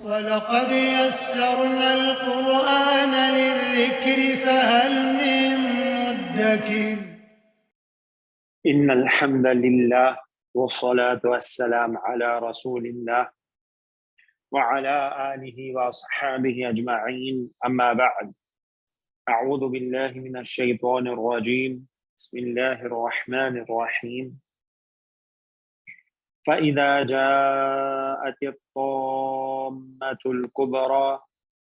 وَلَقَدْ يَسَّرْنَا الْقُرْآنَ لِلذِّكْرِ فَهَلْ مِن مُّدَّكِرٍ إن الحمد لله والصلاة والسلام على رسول الله وعلى آله وأصحابه أجمعين أما بعد أعوذ بالله من الشيطان الرجيم بسم الله الرحمن الرحيم فإذا جاءت الطامة الكبرى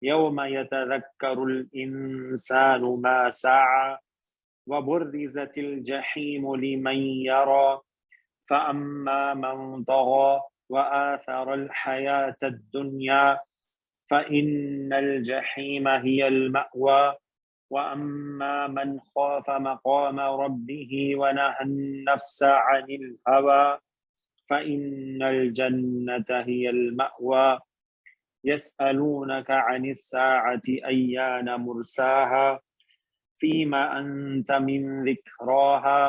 يوم يتذكر الإنسان ما سعى وبرزت الجحيم لمن يرى فأما من طغى وآثر الحياة الدنيا فإن الجحيم هي المأوى وأما من خاف مقام ربه ونهى النفس عن الهوى فإن الجنة هي المأوى يسألونك عن الساعة أيان مرساها فيما أنت من ذكراها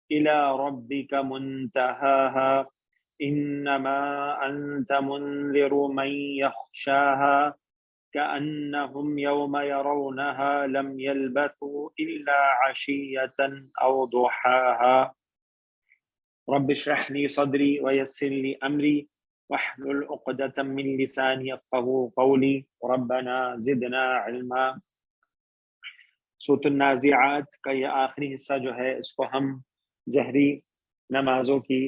إلى ربك منتهاها إنما أنت منذر من يخشاها كأنهم يوم يرونها لم يلبثوا إلا عشية أو ضحاها رب اشرح لي صدري ويسر لي أمري واحلل عقدة من لساني يفقهوا قولي ربنا زدنا علما۔ سورۃ النازعات کا یہ آخری حصہ جو ہے اس کو ہم جہری نمازوں کی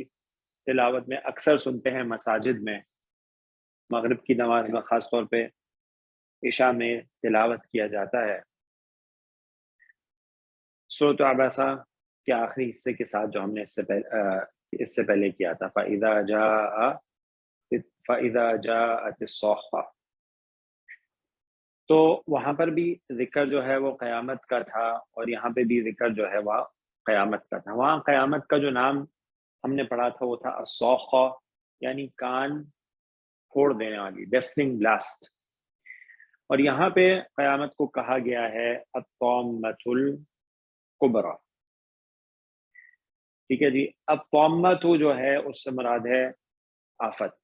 تلاوت میں اکثر سنتے ہیں، مساجد میں مغرب کی نماز میں خاص طور پہ عشاء میں تلاوت کیا جاتا ہے۔ سورۃ عبسہ کے آخری حصے کے ساتھ جو ہم نے اس سے پہلے کیا تھا فَإِذَا جَاءَتِ الصَّاخَّةُ، تو وہاں پر بھی ذکر جو ہے وہ قیامت کا تھا، اور یہاں پہ بھی ذکر جو ہے وہ قیامت کا تھا۔ وہاں قیامت کا جو نام ہم نے پڑھا تھا وہ تھا الصاخہ، یعنی کان پھوڑ دینے والی، ڈیفننگ بلاسٹ، اور یہاں پہ قیامت کو کہا گیا ہے الطامۃ الکبریٰ۔ ٹھیک ہے جی، الطامۃ جو ہے اس سے مراد ہے آفت،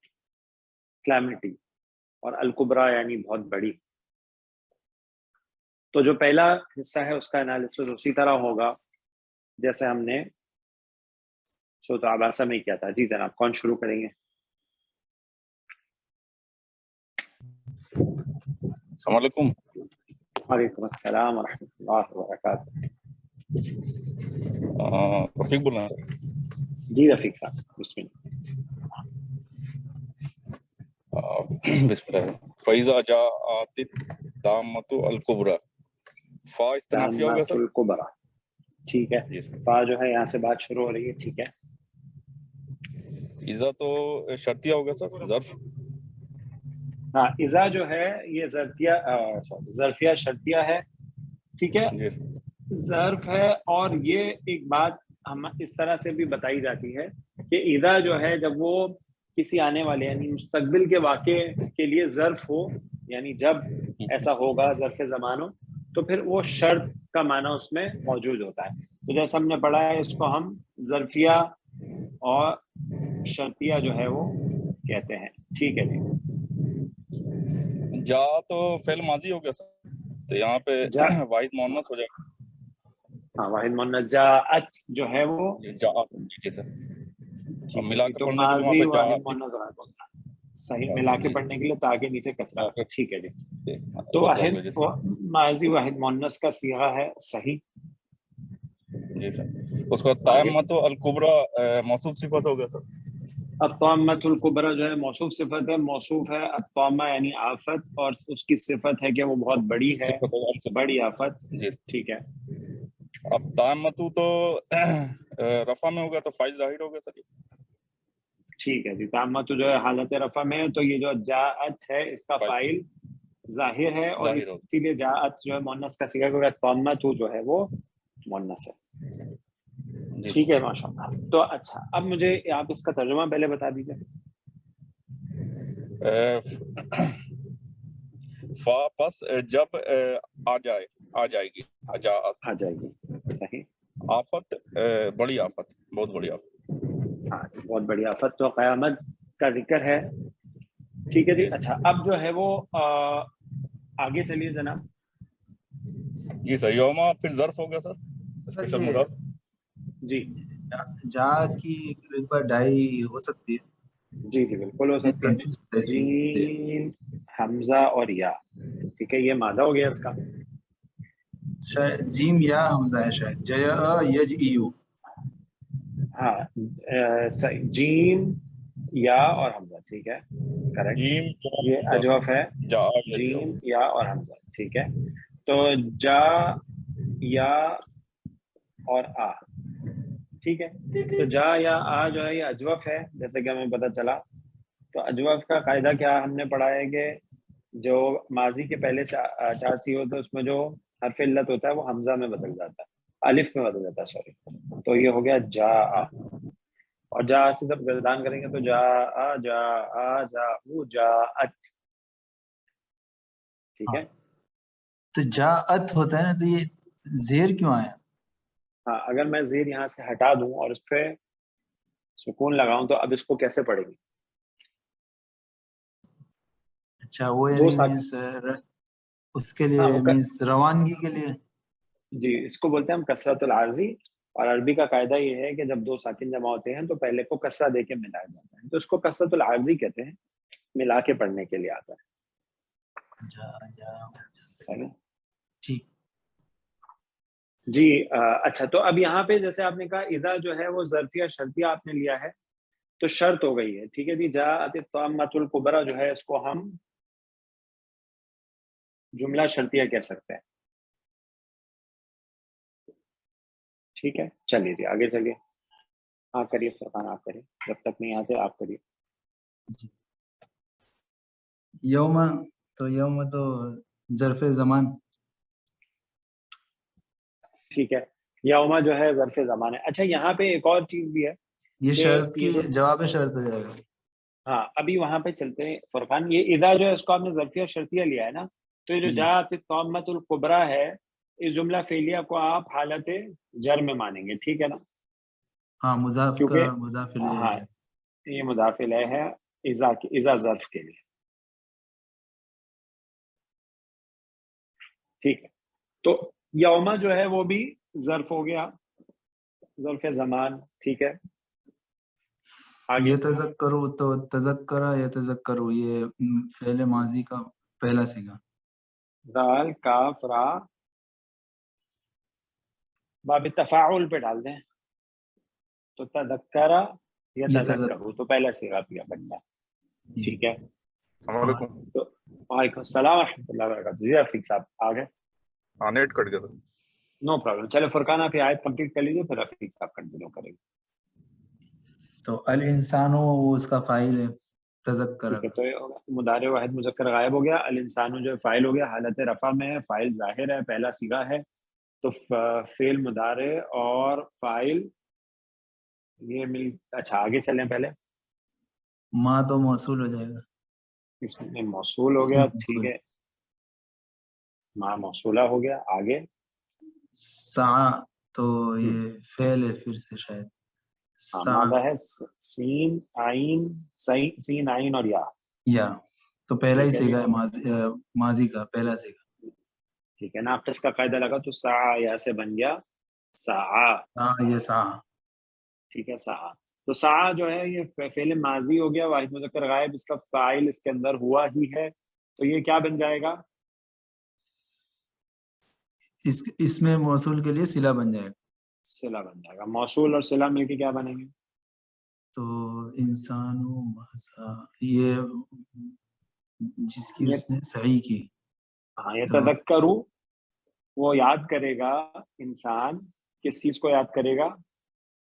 کلیمٹی، اور الکبریٰ یعنی بہت بڑی۔ تو جو پہلا حصہ ہے اس کا انالیسس اسی طرح ہوگا جیسے ہم نے سورۃ عبسہ میں کیا تھا۔ جی جناب، کون شروع کریں گے؟ السلام علیکم۔ وعلیکم السلام ورحمۃ اللہ وبرکاتہ۔ رفیق بول رہے ہیں؟ جی رفیق صاحب، بسم اللہ۔ بسم اللہ۔ فَإِذَا جَاءَتِ الطَّامَّةُ الْكُبْرىٰ، فا استنافیہ ہوگا سر؟ الکبریٰ، ٹھیک ہے، فا جو ہے یہاں سے بات شروع ہو رہی ہے، ٹھیک ہے۔ اذا تو شرطیہ ہوگا سر، ظرف؟ ہاں، اذا جو ہے یہ ظرفیہ شرطیہ ہے، ٹھیک ہے، ظرف ہے۔ اور یہ ایک بات ہم اس طرح سے بھی بتائی جاتی ہے کہ اذا جو ہے جب وہ کسی آنے والے یعنی مستقبل کے واقعے کے لیے ظرف ہو، یعنی جب ایسا ہوگا ظرف زمان ہو، تو پھر وہ شرط کا معنی اس میں موجود ہوتا ہے۔ تو جیسے ہم نے پڑھا ہے، اس کو ہم ظرفیہ اور شرطیہ جو ہے وہ کہتے ہیں، ٹھیک ہے جی۔ جا تو فعل ماضی ہو گیا سر، تو یہاں پہ واحد مؤنث ہو جائے گا۔ ہاں، واحد مؤنث جاءت جو ہے وہ جی سر، ملا کے پڑھنے کے لیے واحد مؤنث ہوگا، صحیح، ملا کے پڑھنے کے لیے تاکہ نیچے کسرہ، ٹھیک ہے جی۔ تو واحد ماضی واحد مؤنث کا صیغہ ہے صحیح۔ جی سر، اس کا طامۃ الکبریٰ موصوف صفت ہو گیا سر۔ الطامۃ الکبریٰ جو ہے موصوف صفت ہے، موصوف ہے الطامہ یعنی آفت، اور اس کی صفت ہے کہ وہ بہت بڑی ہے، بڑی آفت، ٹھیک ہے۔ اب طامۃ تو رفع میں ہوگا تو فاعل ظاہر ہوگا سر، ٹھیک ہے جی۔ طامۃ جو ہے حالت رفع میں ہے، تو یہ جو جاءت ہے اس کا فاعل ظاہر ہے، اور اسی لیے جاءت جو ہے مؤنث کا صیغہ ہوگا، طامۃ جو ہے وہ مؤنث ہے، ٹھیک ہے، ماشاء اللہ۔ تو اچھا، اب مجھے آپ اس کا ترجمہ پہلے بتا دیجیے۔ فا پس جب آ جائے گی، آ جائے گی، صحیح۔ آفت، بڑی آفت، بہت بڑی آفت، ہاں، بہت بڑی آفت۔ تو قیامت کا ذکر ہے، ٹھیک ہے جی. اچھا اب جو ہے وہ آگے چلیے جناب. جی سر یوما پھر ظرف ہو گیا سر, اسپیشل مضاف. جی جات کی ایک بار ڈائی ہو سکتی ہے. جی جی بالکل ہو سکتی ہے. جیم حمزہ اور یا, ٹھیک ہے, یہ مادہ ہو گیا اس کا. جیم یا حمزہ ہے شاید, جیا یجئیو. ہاں جیم یا اور حمزہ, ٹھیک ہے, کریکٹ. جیم یہ اجوف ہے, جا جیم یا اور حمزہ, ٹھیک ہے. تو جا یا اور آ, ٹھیک ہے. تو جا یا آ جو ہے یہ اجوف ہے, جیسے کہ ہمیں پتہ چلا. تو اجوف کا قاعدہ کیا ہم نے پڑھا ہے کہ جو ماضی کے پہلے چار سی ہوتے ہیں اس میں جو حرف علت ہوتا ہے وہ حمزہ میں بدل جاتا ہے, الف میں بدل جاتا ہے, سوری. تو یہ ہو گیا جا آ, اور جا سے جب گردان کریں گے تو جا آ جا آ جا او جا ات, ٹھیک ہے. تو جاءت ہوتا ہے نا, تو یہ زیر کیوں آیا؟ ہاں اگر میں زیر یہاں سے ہٹا دوں اور اس پہ سکون لگاؤں تو اب اس کو کیسے پڑھے گی؟ اچھا وہ دو یعنی مینس اس کے لیے مینس روانگی کے لیے. جی اس کو بولتے ہیں ہم کثرت العارضی, اور عربی کا قاعدہ یہ ہے کہ جب دو ساکن جمع ہوتے ہیں تو پہلے کو کسرہ دے کے ملایا جاتا ہے, تو اس کو کثرت العارضی کہتے ہیں, ملا کے پڑھنے کے لیے آتا ہے. صحیح ٹھیک. جی اچھا, تو اب یہاں پہ جیسے آپ نے کہا اذا جو ہے وہ ظرفیہ شرطیہ آپ نے لیا ہے تو شرط ہو گئی ہے, ٹھیک ہے جی. جاءت الطامۃ الکبریٰ جو ہے اس کو ہم جملہ شرطیہ کہہ سکتے ہیں, ٹھیک ہے. چلیے جی آگے چلیے. ہاں کریے فرقان, آپ کریے, جب تک نہیں آتے آپ کریے. یوم, تو یوم تو ظرف زمان, ٹھیک ہے. یوما جو ہے ظرف زمان ہے. اچھا یہاں پہ ایک اور چیز بھی ہے, یہ شرط کی جواب شرط ہو جائے گا. ہاں ابھی وہاں پہ چلتے ہیں فرقان. یہ اذا جو ہے اس کو آپ نے ظرفیہ شرطیہ لیا ہے نا, تو یہ جو جاءت الطامۃ الکبریٰ ہے اس جملہ فعلیہ کو آپ حالت جر میں مانیں گے, ٹھیک ہے نا. ہاں مضاف کا کیونکہ مضاف ہاں الیہ یہ مضاف الیہ ہے اذا ظرف کے لیے, ٹھیک ہے. تو یوما جو ہے وہ بھی ظرف ہو گیا, ظرف زمان, ٹھیک ہے. آگے یہ تذکرو, تو تذکرہ یا تذکرو یہ فعل ماضی کا پہلا صیغہ. دال کاف را باب تفاعل پہ ڈال دیں تو تذکرہ یا تذکرو تو پہلا صیغہ پیا بننا, ٹھیک ہے. السلام علیکم. تو وعلیکم السلام ورحمۃ اللہ وبرکاتہ. جی رفیق صاحب آ گئے, ہاں نیٹ کٹ گیا تھا. No problem. چلے فرقان آپ یہ آیت کمپلیٹ کر لیجیے, پھر رفیق صاحب کنٹینیو کریں گے. تو الانسان وہ اس کا فاعل ہے, تذکر. ٹھیک ہے, تو یہ مضارع واحد مذکر غائب ہو گیا. الانسان جو فاعل ہو گیا, حالت رفع میں ہے, فاعل ظاہر ہے, پہلا صیغہ ہے. تو فعل مضارع اور فاعل یہ مل. اچھا آگے چلیں, پہلے ما تو موصول ہو جائے گا, اس میں موصول ہو گیا, ٹھیک ہے. ما موصولہ ہو گیا. آگے سعی, تو یہ فعل ہے پھر سے شاید. مادہ ہے سین عین, سین عین اور یا, تو پہلا ہی ٹھیک ہے جی. صیغہ ہے ماضی کا پہلا صیغہ, ٹھیک ہے. ناقص کا قاعدہ لگا تو سعی یا سے بن گیا سعی, ہاں یہ سعی. ٹھیک ہے. سعی, تو سعی جو ہے یہ فعل ماضی ہو گیا, واحد مذکر غائب, اس کا فاعل اس کے اندر ہوا ہی ہے, تو یہ کیا بن جائے گا؟ اس میں موصول کے لیے صلہ بن جائے گا, صلہ بن جائے گا. موصول اور صلہ مل کے کیا بنیں گے؟ تو انسان یہ جس کی اس نے صحیح کی. ہاں یہ تذکرو, وہ یاد کرے گا انسان, کس چیز کو یاد کرے گا؟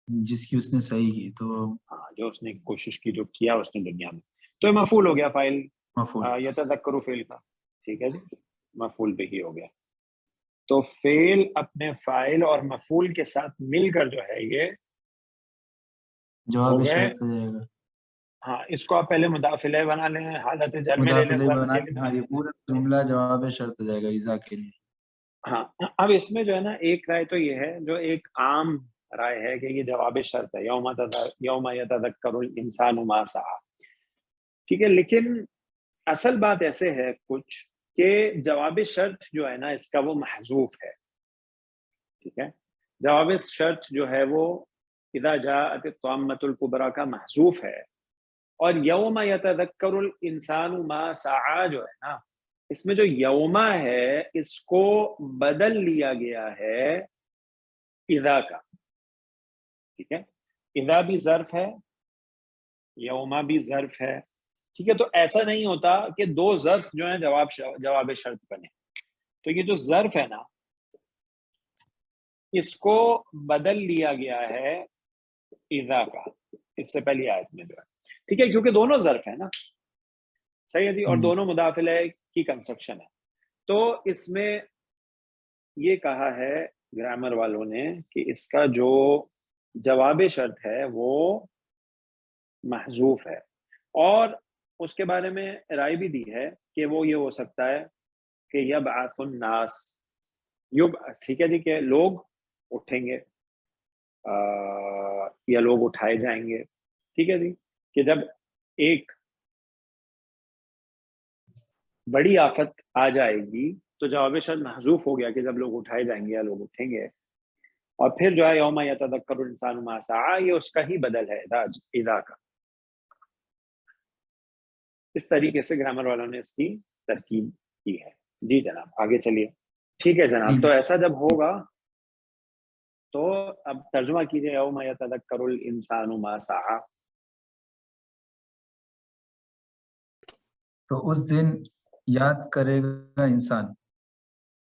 جس کی اس نے صحیح کی. تو ہاں جو اس نے کوشش کی, جو کیا اس نے دنیا میں, تو یہ مفعول ہو گیا فاعل مفعول. یتذکروا فعل کا, ٹھیک ہے جی, مفعول بھی ہی ہو گیا. تو فعل اپنے فاعل اور مفعول کے ساتھ مل کر جو ہے یہ جواب شرط ہو جائے گا. ہاں اس کو آپ پہلے مضاف الیہ بنا لیں, حالت جر میں لے لیں, بنا کے ہاں یہ پورا جملہ جواب شرط ہو جائے گا اذا کے لیے. ہاں اب اس میں جو ہے نا ایک رائے تو یہ ہے, جو ایک عام رائے ہے کہ یہ جواب شرط ہے, یوم یتذکر الانسان ما سعی, ٹھیک ہے. لیکن اصل بات ایسے ہے کچھ کہ جواب شرط جو ہے نا اس کا وہ محذوف ہے، ٹھیک ہے، جواب شرط جو ہے وہ اذا جاءت الطامۃ الکبریٰ کا محذوف ہے، اور یوم یتذکر الانسان ما سعی جو ہے نا اس میں جو یوما ہے اس کو بدل لیا گیا ہے اذا کا، ٹھیک ہے، اذا بھی ظرف ہے، یوما بھی ظرف ہے، ٹھیک ہے، تو ایسا نہیں ہوتا کہ دو ظرف جو ہیں جواب شرط بنے، تو یہ جو ظرف ہے نا اس کو بدل لیا گیا ہے اذا کا، اس سے پہلی آیت میں جو ہے، ٹھیک ہے، کیونکہ دونوں ظرف ہیں نا، صحیح ہے جی، اور دونوں مضاف الیہ کی کنسٹرکشن ہے، تو اس میں یہ کہا ہے گرامر والوں نے کہ اس کا جو جواب شرط ہے وہ محذوف ہے، اور اس کے بارے میں رائے بھی دی ہے کہ وہ یہ ہو سکتا ہے کہ یبعث الناس، ٹھیک ہے جی، کہ لوگ اٹھیں گے یا لوگ اٹھائے جائیں گے، ٹھیک ہے جی، کہ جب ایک بڑی آفت آ جائے گی تو جواب شرط محذوف ہو گیا کہ جب لوگ اٹھائے جائیں گے یا لوگ اٹھیں گے، اور پھر جو ہے یوم یتذکر الانسان ما سعی، یہ اس کا ہی بدل ہے اذا کا، اس طریقے سے گرامر والوں نے اس کی ترکیب کی ہے۔ جی جناب آگے چلیے، ٹھیک ہے جناب، تو ایسا جب ہوگا تو اب ترجمہ کیجئے، یوم یتذکر الانسان ما سعی، تو اس دن یاد کرے گا انسان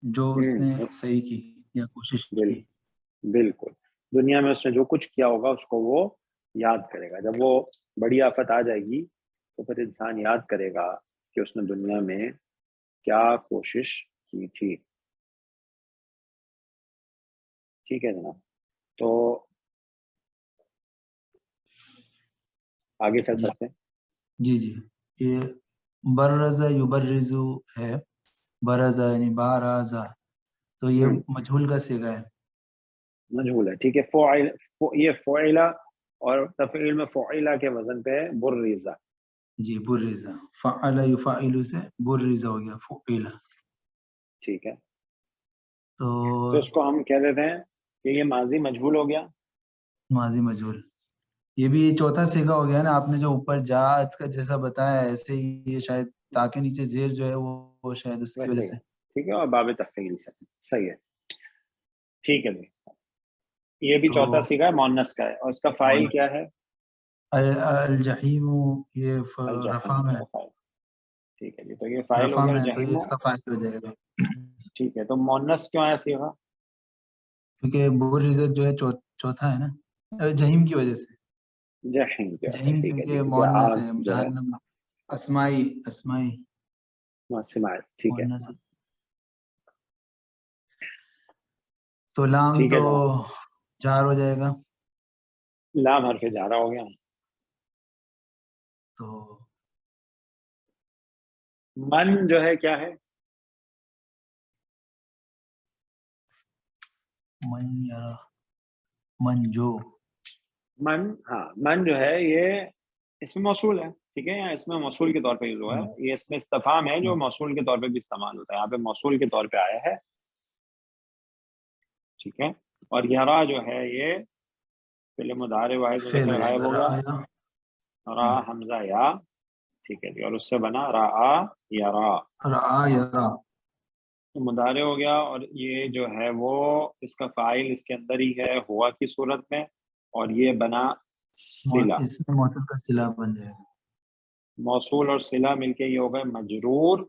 جو اس نے صحیح کی یا کوشش کی، بالکل، دنیا میں اس نے جو کچھ کیا ہوگا اس کو وہ یاد کرے گا، جب وہ بڑی آفت آ جائے گی تو پھر انسان یاد کرے گا کہ اس نے دنیا میں کیا کوشش کی تھی، ٹھیک ہے جناب، تو آگے چل سکتے ہیں۔ جی جی، یہ برز یبرز ہے، برز یعنی بارزا، تو یہ مجہول کا صیغہ ہے، مجہول ہے، ٹھیک ہے، یہ فعلا اور تفعیل میں فعلا کے وزن پہ ہے برزا، جی برزا، فعل یفعل سے برزا ہو گیا فعلا، ٹھیک ہے، تو اس کو ہم کہہ دیتے ہیں کہ یہ ماضی مجہول ہو گیا، ماضی مجہول، یہ بھی چوتھا صیغہ ہو گیا نا، آپ نے جو اوپر جاءت کا جیسا بتایا ایسے ہی یہ شاید تاکہ نیچے زیر جو ہے وہ شاید اس کی وجہ سے، ٹھیک ہے، اور باب تفعیل سے، صحیح ہے، ٹھیک ہے، یہ بھی چوتھا صیغہ ہے، مؤنث کا ہے، اور اس کا فاعل کیا ہے؟ الجحیم، یہ رفع میں، ٹھیک ہے جی، تو یہ فاعل ہو رفع گیا میں تو یہ الجحیم، اس کا فاعل ہو جائے گا، ٹھیک ہے، تو مؤنث کیوں آیا صیغہ؟ کیونکہ برزت جو ہے چوتھا ہے نا، جہیم کی وجہ سے، جحیم کیا ہے، جہیم ٹھیک ہے جی، کیونکہ کیونکہ مؤنث آگ ہے، جو ہے جہنم اسمائی سماعت، ٹھیک ہے، مؤنث ہے، تو لام ٹھیک ہے تو جناب، جار ہو جائے گا، لام حرف جارہ ہو گیا، تو من جو ہے کیا ہے؟ من یرا، من جو، من، ہاں من جو ہے یہ اس میں موصول ہے، ٹھیک ہے، یہاں اس میں موصول کے طور پہ یوز ہوا ہے، یہ اس میں استفہام ہے جو موصول کے طور پہ بھی استعمال ہوتا ہے، یہاں پہ موصول کے طور پہ آیا ہے، ٹھیک ہے، اور یرا جو ہے یہ فعل مضارع واحد فعل مذکر غائب ہو گیا، را حمزہ یا، ٹھیک ہے جی، اور اس سے بنا را یرا، یرا، مضارع ہو گیا، اور یہ جو ہے وہ اس کا فاعل اس کے اندر ہی ہے ہوا کی صورت میں، اور یہ بنا صلہ، اس میں موصول کا صلہ بن جائے گا، موصول اور صلہ مل کے یہ ہو گئے مجرور،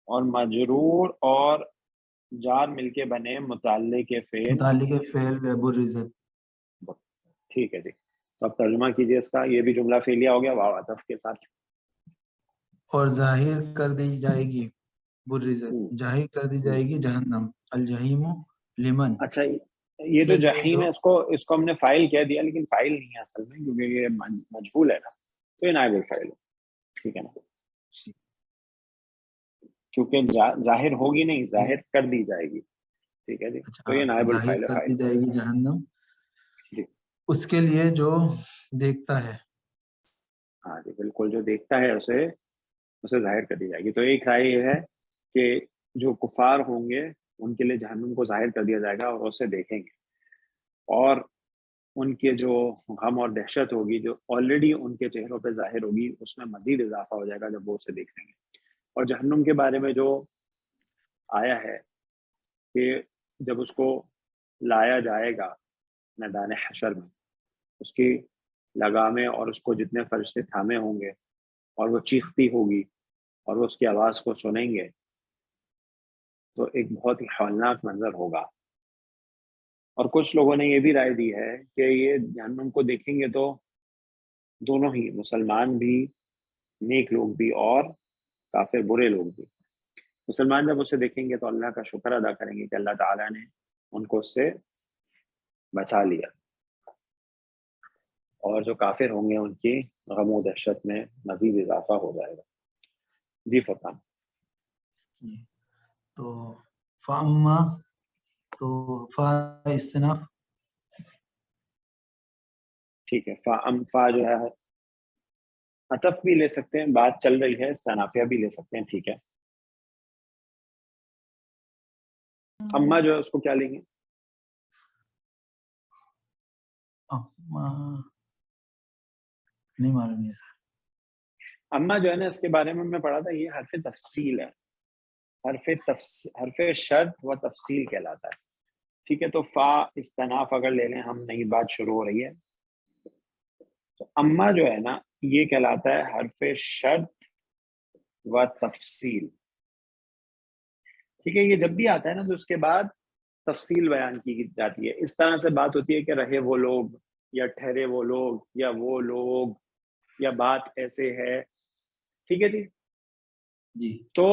اور مجرور اور جار مل کے بنے متعلق فعل، متعلق فعل برزت، ٹھیک ہے جی، تو اب ترجمہ کیجئے اس کا، یہ بھی جملہ فعلیہ ہو گیا واو عطف کے ساتھ، اور ظاہر کر دی جائے گی برزت، ظاہر کر دی جائے گی جہنم، الجحیم لمن، اچھا، یہ جو کے لیے جحیم جو ہے اس کو ہم نے فائل کہہ دیا، لیکن فائل نہیں ہے اصل میں، کیونکہ یہ مجہول ہے نا، تو یہ نائب الفاعل ہے، ٹھیک ہے نا، کیونکہ ظاہر ہوگی نہیں، ظاہر کر دی جائے گی، ٹھیک ہے جی، تو اچھا یہ نائب ظاہر الفاعل ہے، کر فاعل دی جائے گی جہنم جی، اس کے لیے جو دیکھتا ہے، ہاں جی بالکل، جو دیکھتا ہے اسے اسے ظاہر کر دی جائے گی. تو ایک رائے یہ ہے کہ جو کفار ہوں گے ان کے لیے جہنم کو ظاہر کر دیا جائے گا اور اسے دیکھیں گے, اور ان کے جو غم اور دہشت ہوگی جو آلریڈی ان کے چہروں پہ ظاہر ہوگی اس میں مزید اضافہ ہو جائے گا جب وہ اسے دیکھیں گے. اور جہنم کے بارے میں جو آیا ہے کہ جب اس کو لایا جائے گا میدان حشر میں, اس کی لگامیں اور اس کو جتنے فرشتے تھامے ہوں گے اور وہ چیختی ہوگی اور وہ اس کی آواز کو سنیں گے, تو ایک بہت ہی ہولناک منظر ہوگا. اور کچھ لوگوں نے یہ بھی رائے دی ہے کہ یہ جہنم کو دیکھیں گے تو دونوں ہی, مسلمان بھی, نیک لوگ بھی, اور کافر برے لوگ بھی. مسلمان جب اسے دیکھیں گے تو اللہ کا شکر ادا کریں گے کہ اللہ تعالیٰ نے ان کو اس سے بچا لیا, اور جو کافر ہوں گے ان کی غم و دہشت میں مزید اضافہ ہو جائے گا. جی فرقان. تو فاما تو فا استناف, ٹھیک ہے. فا جو ہے عطف بھی لے سکتے ہیں, بات چل رہی ہے, استنافیہ بھی لے سکتے ہیں, ٹھیک ہے. اما جو ہے اس کو کیا لیں گے؟ نہیں معلوم ہے سر. اما جو ہے نا اس کے بارے میں پڑھا تھا, یہ حرف تفصیل ہے, حرف شرط و تفصیل کہلاتا ہے, ٹھیک ہے. تو فا استناف اگر لے لیں ہم, نئی بات شروع ہو رہی ہے, تو اما جو ہے نا یہ کہلاتا ہے حرف شرط و تفصیل, ٹھیک ہے. یہ جب بھی آتا ہے نا تو اس کے بعد تفصیل بیان کی جاتی ہے. اس طرح سے بات ہوتی ہے کہ رہے وہ لوگ, یا ٹھہرے وہ لوگ, یا وہ لوگ, یا بات ایسے ہے, ٹھیک ہے جی. تو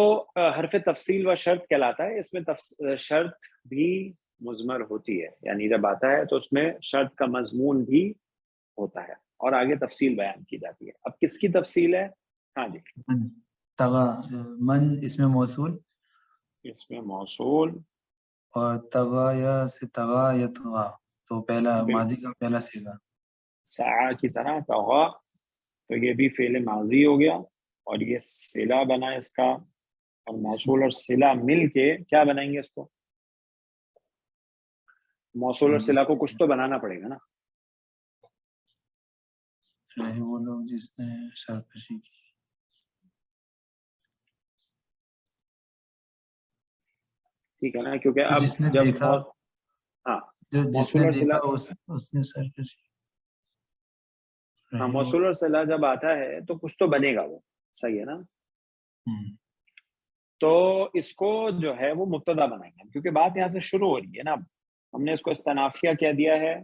حرف تفصیل و شرط کہلاتا ہے. اس میں شرط بھی مضمر ہوتی ہے, یعنی جب آتا ہے تو اس میں شرط کا مضمون بھی ہوتا ہے اور آگے تفصیل بیان کی جاتی ہے. اب کس کی تفصیل ہے؟ ہاں جی. تغا, من اس میں موصول, اس میں موصول, اور تغا یا سے تغا یا تغا, تو پہلا ماضی کا پہلا صیغہ سعا کی طرح تغا, تو یہ بھی فعل ماضی ہو گیا, اور یہ صلہ بنا اس کا, اور موصول اور صلہ مل کے کیا بنائیں گے اس کو؟ موصول اور صلہ کو کچھ تو بنانا پڑے گا نا. وہ لوگ جس نے سرکشی کی, ٹھیک ہے نا, کیونکہ اب جس نے جب دیکھا, ہاں جس نے دیکھا اس نے سرکشی. ہاں, موصول اور صلہ جب آتا ہے تو کچھ تو بنے گا, وہ صحیح ہے نا. تو اس کو جو ہے وہ مبتدا بنائیں گے, کیونکہ بات یہاں سے شروع ہو رہی ہے نا. اب ہم نے اس کو استنافیہ کیا دیا ہے,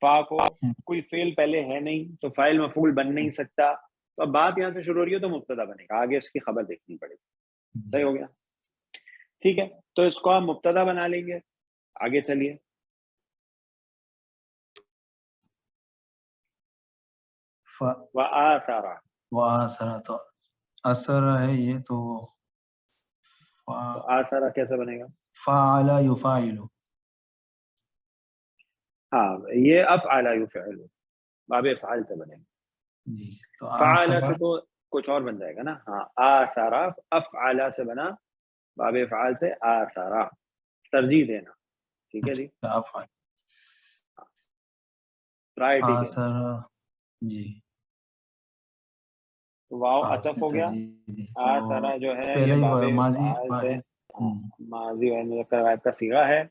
فا کو کوئی فعل پہلے ہے نہیں تو فاعل مفعول بن نہیں سکتا, تو اب بات یہاں سے شروع ہو رہی ہے تو مبتدا بنے گا, آگے اس کی خبر دیکھنی پڑے گی. صحیح ہو گیا, ٹھیک ہے. تو اس کو آپ مبتدا بنا لیں گے. آگے چلیے. وآثرا, تو اثر ہے یہ, تو آثرا کیسے بنے گا؟ فعل یفعل, ہاں یہ افعل یفعل, باب افعال سے بنے گا جی. تو فعل سے تو کچھ اور بن جائے گا نا. ہاں آثرا افعل سے بنا, باب افعال سے آثرا, ترجیح دینا, ٹھیک ہے جی. آثرا جی. واو عطف ہو گیا, آثرا جو ہے یہ باب افعال سے ماضی و مذکر غائب کا صیغہ ہے.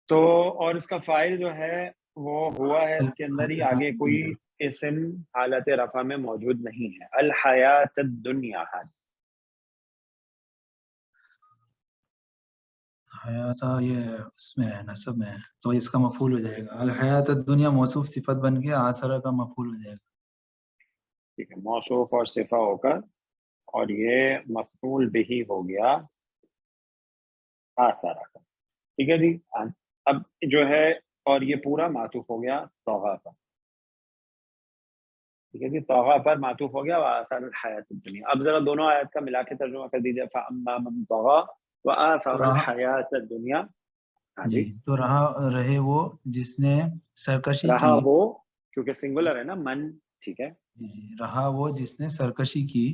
تو اور اس کا فاعل جو ہے وہ ہوا ہے اس کے اندر ہی, آگے کوئی اسم حالت رفع میں موجود نہیں ہے. الحیات الدنیا, حیات یہ اس میں ہے, نصب میں ہے, تو اس کا مفعول ہو جائے گا. الحیات الدنیا موصوف صفت بن کے آثرا کا مفعول ہو جائے گا. ٹھیک ہے, موصوف اور صفہ ہو کر, اور یہ مفعول بھی ہو گیا آثرا کا, ٹھیک ہے جی. اب جو ہے, اور یہ پورا معطوف ہو گیا طغا پر, ٹھیک ہے جی. طغا پر معطوف ہو گیا وآثر الحیات الدنیا. اب ذرا دونوں آیت کا ملا کے ترجمہ کر دیجیے. فاما من طغا وآثر الحیات الدنیا. ہاں جی. تو رہے وہ جس نے سرکشی رہا کی, وہ, کیونکہ سنگولر ہے نا من, ٹھیک ہے. جی رہا وہ جس نے سرکشی کی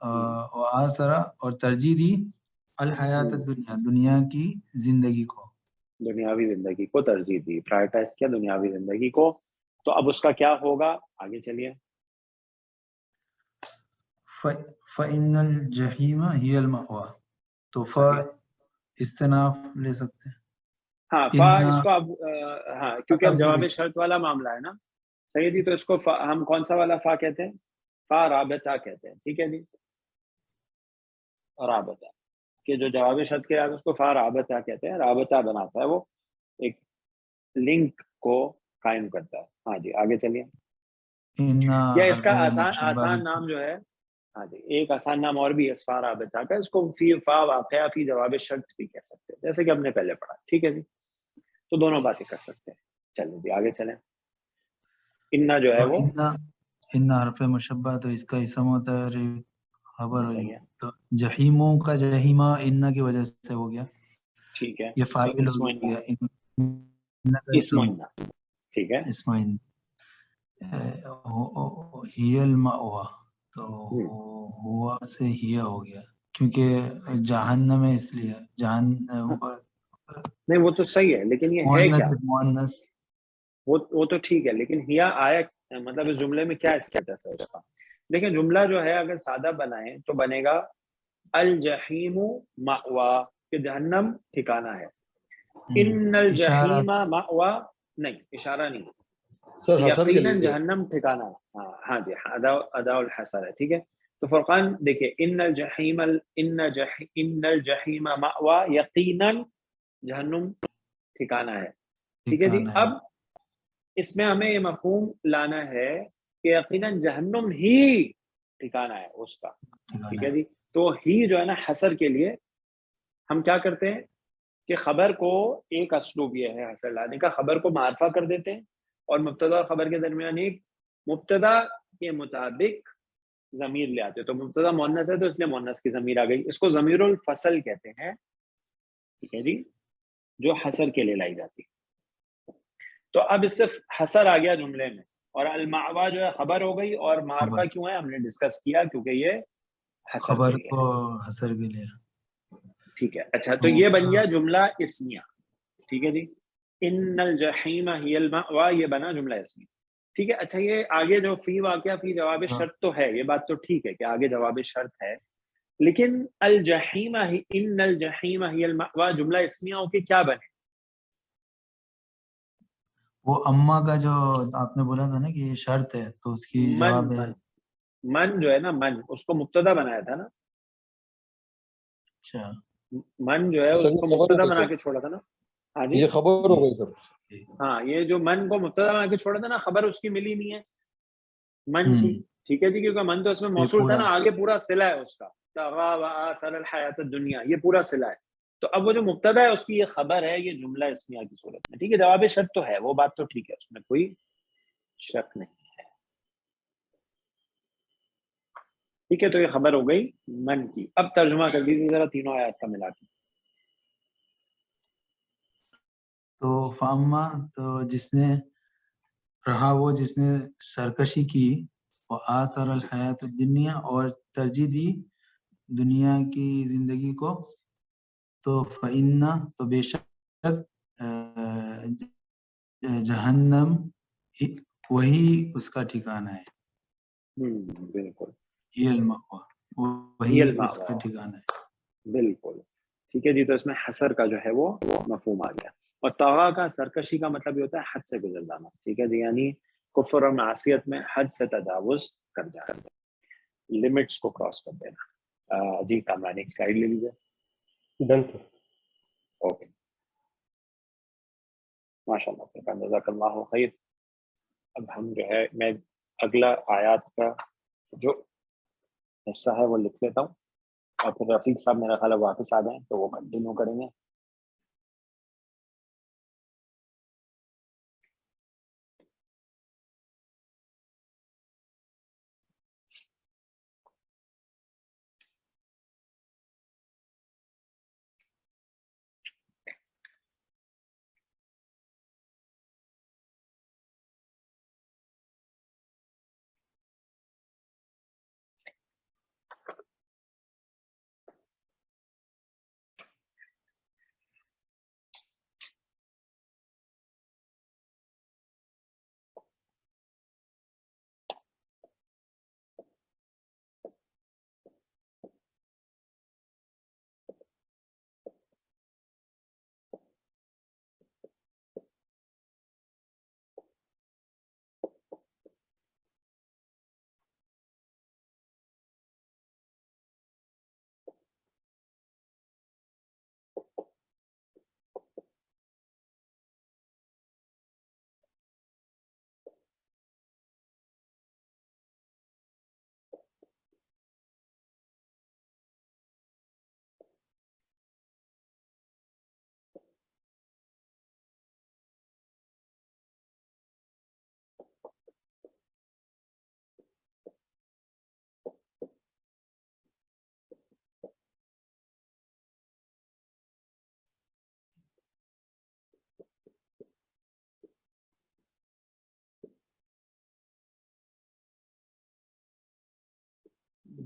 وآثرا اور ترجیح دی الحیات الدنیا دنیا کی زندگی کو، دنیاوی زندگی کو ترجیح دی، پرائرٹائز کیا دنیاوی زندگی کو. تو اب اس کا کیا ہوگا؟ آگے چلیے. فإن الجحیم ہی المأوی، تو استناف لے سکتے ہیں. ہاں فا اس کو اب ہاں کیونکہ اب جواب شرط والا معاملہ ہے نا صحیح جی. تو اس کو ہم کون سا والا فا کہتے ہیں؟ فا رابطہ کہتے ہیں. ٹھیک ہے جی، رابطہ کہ جو جواب شرط کے اس کو فا رابطہ کہتے ہیں. رابطہ بناتا ہے، وہ ایک لنک کو قائم کرتا ہے. ہاں جی آگے چلیے. یا اس کا آسان نام جو ہے، ہاں جی ایک آسان نام اور بھی ہے اس فا رابطہ کا، اس کو فی فا واقعہ فی جواب شرط بھی کہہ سکتے ہیں، جیسے کہ ہم نے پہلے پڑھا. ٹھیک ہے جی، تو دونوں باتیں کر سکتے ہیں. چلیں جی آگے چلیں. انا جو ہے وہ ان حرف مشبہ، تو اس کا اسم ہوتا ہے خبر ہوئی. صحیح ہے. تو جہیموں کا جہیمہ انا کی وجہ سے ہو گیا، ٹھیک ہے، یہ فاعل اسم ہو انا، گیا. اسم انا. ٹھیک ہے. اسماعیل ہی المأوی، تو ہوا سے ہیا ہو گیا کیونکہ جہنم ہے، اس لیے نہیں وہ تو صحیح ہے، لیکن یہ ہے کیا؟ مؤنث وہ تو ٹھیک ہے، لیکن ہیا آیا مطلب اس جملے میں کیا اسٹیٹس ہے اس کا؟ لیکن جملہ جو ہے اگر سادہ بنائیں تو بنے گا الجحیم مأوا، کہ جہنم ٹھکانہ ہے. ان الجحیم مأوا نہیں، اشارہ نہیں، یقیناً جہنم ٹھکانہ ہے. ہاں جی ادا الحصر ہے. ٹھیک ہے. تو فرقان دیکھیں، ان الجحیم مأوا، یقیناً جہنم ٹھکانہ ہے. ٹھیک ہے جی. اب اس میں ہمیں یہ مفہوم لانا ہے کہ یقیناً جہنم ہی ٹھکانہ ہے اس کا. ٹھیک ہے جی. تو ہی جو ہے نا حصر کے لیے ہم کیا کرتے ہیں کہ خبر کو، ایک اسلوب یہ ہے حصر لانے کا، خبر کو معرفہ کر دیتے ہیں اور مبتدا اور خبر کے درمیان ایک مبتدا کے مطابق ضمیر لے آتے. تو مبتدا مؤنث ہے تو اس لیے مؤنث کی ضمیر آ گئی. اس کو ضمیر الفصل کہتے ہیں. ٹھیک ہے جی، جو حصر کے لیے لائی جاتی ہے. تو اب اس سے حصر آ گیا جملے میں، اور المعوا جو ہے خبر ہو گئی. اور معرفہ کیوں ہے ہم نے ڈسکس کیا، کیونکہ یہ حصر خبر کے لیے. کو حصر کے لیے. ٹھیک ہے. اچھا تو یہ بن گیا جملہ اسمیہ. ٹھیک ہے جی. ان الجحیم ہی المأوا، یہ بنا جملہ اسمیہ. ٹھیک ہے. اچھا یہ آگے جو فی واقعہ فی جواب شرط تو ہے، یہ بات تو ٹھیک ہے کہ آگے جواب شرط ہے، لیکن الجحیم ہی، ان الجحیم ہی المأوا جملہ اسمیہ ہو کے کیا بنے؟ وہ اما کا جو آپ نے بولا تھا نا کہ یہ شرط ہے، تو اس کی جواب ہے من جو ہے نا، من اس کو مبتدا بنایا تھا نا. اچھا من جو ہے اس کو مبتدا بنا کے چھوڑا تھا نا. ہاں جی یہ خبر ہو گئی سر. ہاں یہ جو من کو مبتدا بنا کے چھوڑا تھا نا، خبر اس کی ملی نہیں ہے، من تھی. ٹھیک ہے جی، کیونکہ من تو اس میں موصول تھا نا، آگے پورا صلہ ہے اس کا، طغى وآثر الحیات الدنیا، یہ پورا صلہ ہے. تو اب وہ جو مبتدا ہے اس کی یہ خبر ہے، یہ جملہ اسمیہ کی صورت میں. ٹھیک ہے. جواب شرط تو ہے، وہ بات تو ٹھیک ہے، اس میں کوئی شک نہیں ہے. ٹھیک ہے. تو یہ خبر ہو گئی من کی. اب ترجمہ کر دیجیے ذرا تینوں آیات کا ملا کے. تو فاما، تو جس نے رہا وہ جس نے سرکشی کی، وہ آثر الحیات الدنیا اور ترجیح دی دنیا کی زندگی کو، تو فإنا، تو بے شک جہنم وہی اس کا ٹھکانہ ہے. بالکل، یہ المأوی، وہی اس کا ٹھکانہ ہے. بالکل ٹھیک ہے جی. تو اس میں حصر کا جو ہے وہ مفہوم آ گیا. اور طغا کا، سرکشی کا مطلب یہ ہوتا ہے حد سے گزر جانا. ٹھیک ہے جی، یعنی کفر اور معصیت میں حد سے تجاوز کر جانا، لمٹس کو کراس کر دینا. جی کامران ایک سلائیڈ لے لیجیے. ڈن سر. اوکے ماشاء اللہ، جزاک اللہ خیر. اب ہم جو ہے میں اگلا آیات کا جو حصہ ہے وہ لکھ لیتا ہوں، اور پھر رفیق صاحب میرا خیال ہے واپس آ جائیں تو وہ کنٹینیو کریں گے.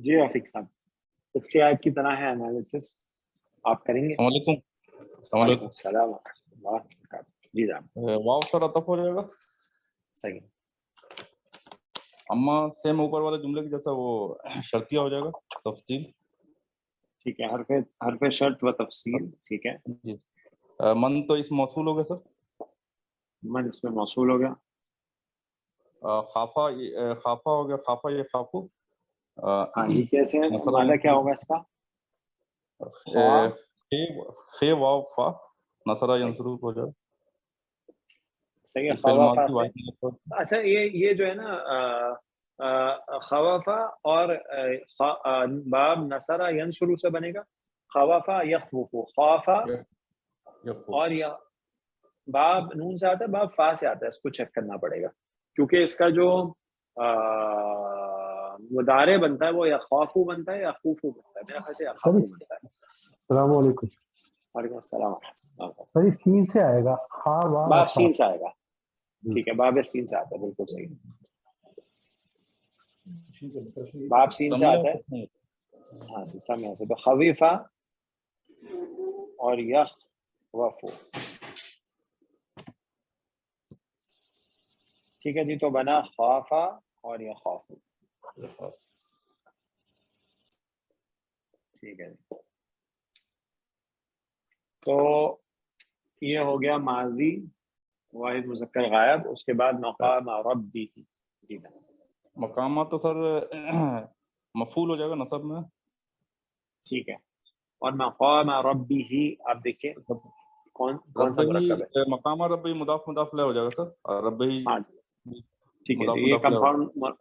جی رفیق صاحب اس کی آیت کی طرح ہے انالیسس آپ کریں گے؟ السلام علیکم. السلام وعلیکم علیکم. السلام ورحمۃ اللہ وبرکاتہ. جی جناب واو سر عطف ہو جائے گا. صحیح. اما سیم اوپر والے جملے کی جیسا وہ شرطیہ ہو جائے گا تفصیل. ٹھیک ہے حرف شرط و تفصیل. ٹھیک ہے. جی. من تو اس موصول ہو گیا سر. من اس میں موصول ہو گیا. خافا خافا ہو گیا. خافا یہ خافو. ہاں یہ کیسے ہے مادہ کیا ہوگا اس کا؟ خے واو فا نصرہ صحیح. ینصرو ہو جائے. صحیح ہے. فعل خوافا ماضی سے واحد. اچھا یہ جو ہے نا خوافا اور باب نصرہ ینصرو سے بنے گا خوافا یخوف. خوافا اور یا باب نون سے آتا ہے باب فا سے آتا ہے. اس کو چیک کرنا پڑے گا کیونکہ اس کا جو مضارع بنتا ہے وہ یا خوفو بنتا ہے یا خوفو بنتا ہے. میرا خیال سے یا خوفو بنتا ہے. السلام علیکم. وعلیکم السلام. سر سین سے آئے گا. خا وا باب سین سے آئے گا. ٹھیک ہے باب سین سے آتا ہے. بالکل صحیح. باب سین سے آتا ہے. ہاں جی سمجھ سے. تو خویفہ اور یخوفو. ٹھیک ہے جی. تو بنا خوافا اور یخافو. ٹھیک ہے جی. تو یہ ہو گیا ماضی واحد مذکر غائب. اس کے بعد مقام ربی. مقامات تو سر مفعول ہو جائے گا نصب میں. ٹھیک ہے. اور مقام ربی ہی آپ دیکھیے کون سا مرکب ہے؟ مقام ربی مضاف مضاف لے ہو جائے گا سر. ربی ہاں ٹھیک ہے. مضاف تو یہ مضاف لے ہو.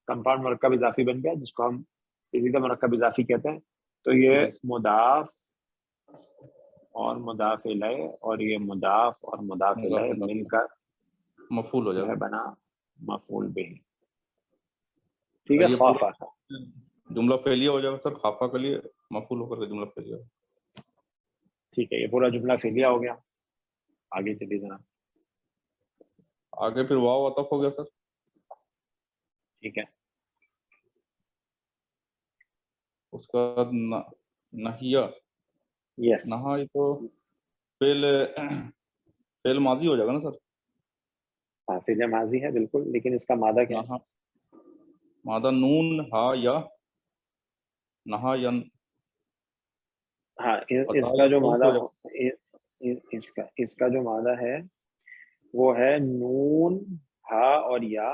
کمپاؤنڈ مرکب اضافی بن گیا جس کو ہم پیچیدہ مرکب اضافی کہتے ہیں. تو یہ مضاف اور مضاف الیہ اور یہ مضاف اور مضاف الیہ مل کر مفعول ہو جو جائے ہے گا. بنا مفعول بہ. ٹھیک ہے. یہ خوافہ کا جملہ فعلیہ ہو جائے گا سر. خافہ کے لیے مفعول ہو کر کے جملہ فعلیہ. ٹھیک ہے. یہ پورا جملہ فعلیہ ہو گیا. آگے چلیے جناب. آگے پھر واو عطف ہو گیا سر. ٹھیک ہے. اس کا نہیہ یس نہا یہ تو فعل ماضی ہو جائے گا نا سر. ہاں فعل ماضی ہے بالکل. لیکن اس کا مادہ کیا ہے؟ نہا مادہ نون ہا یا نہا ین. ہاں اس کا جو مادہ اس کا جو مادہ ہے وہ ہے نون ہا اور یا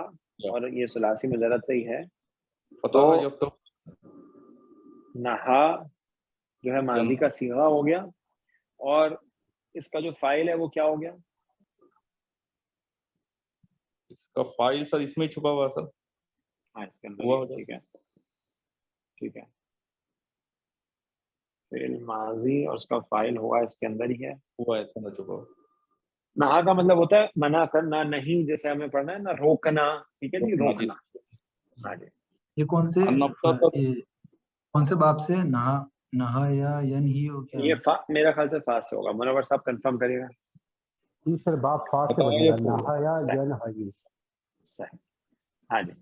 اور یہ ثلاثی مجرد سے ہی ہے. تو نہا جو ہے ماضی کا صیغہ ہو گیا اور اس کا جو فاعل ہے وہ کیا ہو گیا؟ اس کا فاعل سر اس میں ہی چھپا ہوا ہے سر. ہاں اس کے اندر. ٹھیک ہے. ٹھیک ہے. فعل ماضی اور اس کا فاعل ہوا اس کے اندر ہی ہے. ہوا ہے اس کے اندر چھپا ہوا. نہا کا مطلب ہوتا ہے منع کرنا. نہیں جیسے ہمیں پڑھنا ہے نا روکنا. ٹھیک ہے جی. روکنا. ہاں جی. یہ کون سے باب سے نہا یا ین ہی ہو کیا؟ یہ میرا خیال سے فا سے ہوگا. منور صاحب کنفرم کریے گا. جی سر باب فا سے بنے گا. نہایا ینہی. صحیح. ہاں جی.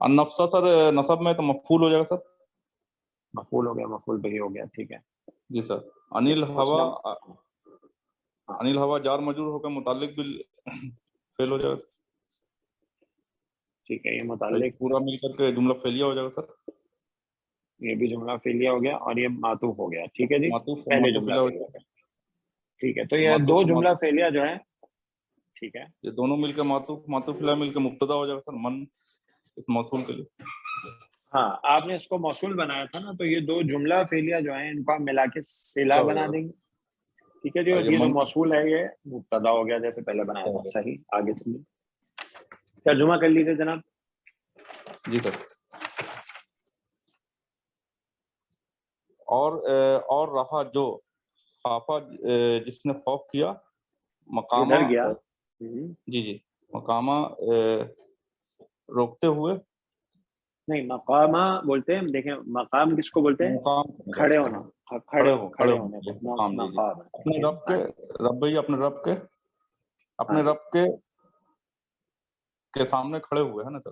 النفس سر نصب میں تو مفعول ہو جائے گا سر. مفعول ہو گیا. مفعول بہ ہو گیا. ٹھیک ہے جی سر. انیل ہوا جار مجرور ہو کر متعلق بھی فعل ہو جائے گا. ٹھیک ہے. یہ متعلق پورا مل کر کے جملہ فعلیہ ہو جائے گا سر. یہ بھی جملہ فعلیہ ہو گیا اور یہ معطوف ہو گیا. ٹھیک ہے جی. پہلے جملہ فعلیہ ہو گیا. ٹھیک ہے. تو یہ دو جملہ فعلیہ جو ہیں ٹھیک ہے یہ دونوں مل کے معطوف فعلیہ مل کے مبتدا ہو جائے گا سر. من اس موصول کے لیے. ہاں آپ نے اس کو موصول بنایا تھا نا. تو یہ دو جملہ فعلیہ جو ہیں ان کو ہم ملا کے صلہ بنا دیں گے. ٹھیک ہے جی. اور یہ جو موصول ہے یہ مبتدا ہو گیا جیسے پہلے بنایا تھا. صحیح. آگے چلیے. ترجمہ کر لیجیے جناب. جی سر. اور رہا جو خافا جس نے خوف کیا مقامہ. ادھر گیا. جی مقامہ روکتے ہوئے. نہیں مقامہ بولتے ہیں. دیکھیں مقام کس کو بولتے ہیں؟ کھڑے ہونا. کھڑے ہونے کو مقام. اپنے رب کے اپنے رب کے سامنے کھڑے ہوئے ہے نا سر.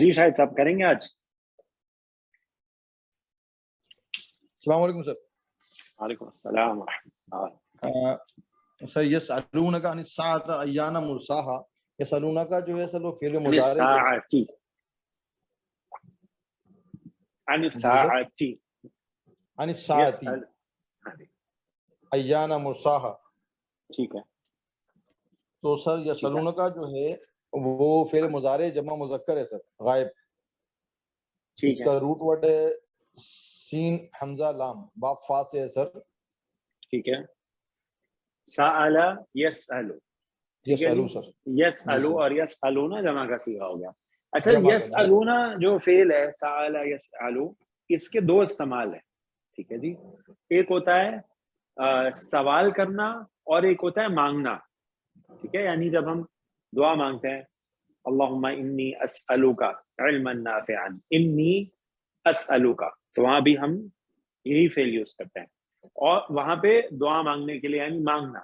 جی شاہد صاحب کریں گے آج؟ السلام علیکم سر. وعلیکم السلام ورحمۃ اللہ. سر یسألونک عن الساعۃ ایان مرساہا، یسألونک جو ہے سر وہ فعل عن مضارع الساعۃ، عن الساعۃ، عن الساعۃ یسأل، ہاں جی ایان مرساہا. ٹھیک ہے. تو سر یسألونک جو ہے وہ فعل مضارع جمع مذکر ہے سر، غائب. ٹھیک اس ہے کا روٹ ورڈ ہے سین حمزہ لام باب فا سے ہے سر. ٹھیک ہے. سأل یسأل، ٹھیک ہے جی. یسألو سر. یسألو سر. اور یسألون جمع کا صیغہ ہو گیا. اچھا جمع کا یسألون جو فعل ہے سأل یسألو، اس کے دو استعمال ہیں. ٹھیک ہے جی. ایک ہوتا ہے سوال کرنا اور ایک ہوتا ہے مانگنا. ٹھیک ہے، یعنی جب ہم دعا مانگتے ہیں اللہم انی اسألوک علما نافعا، انی اسألوک، تو وہاں بھی ہم یہی فعل یوز کرتے ہیں. اور وہاں پہ دعا مانگنے کے لیے یعنی مانگنا،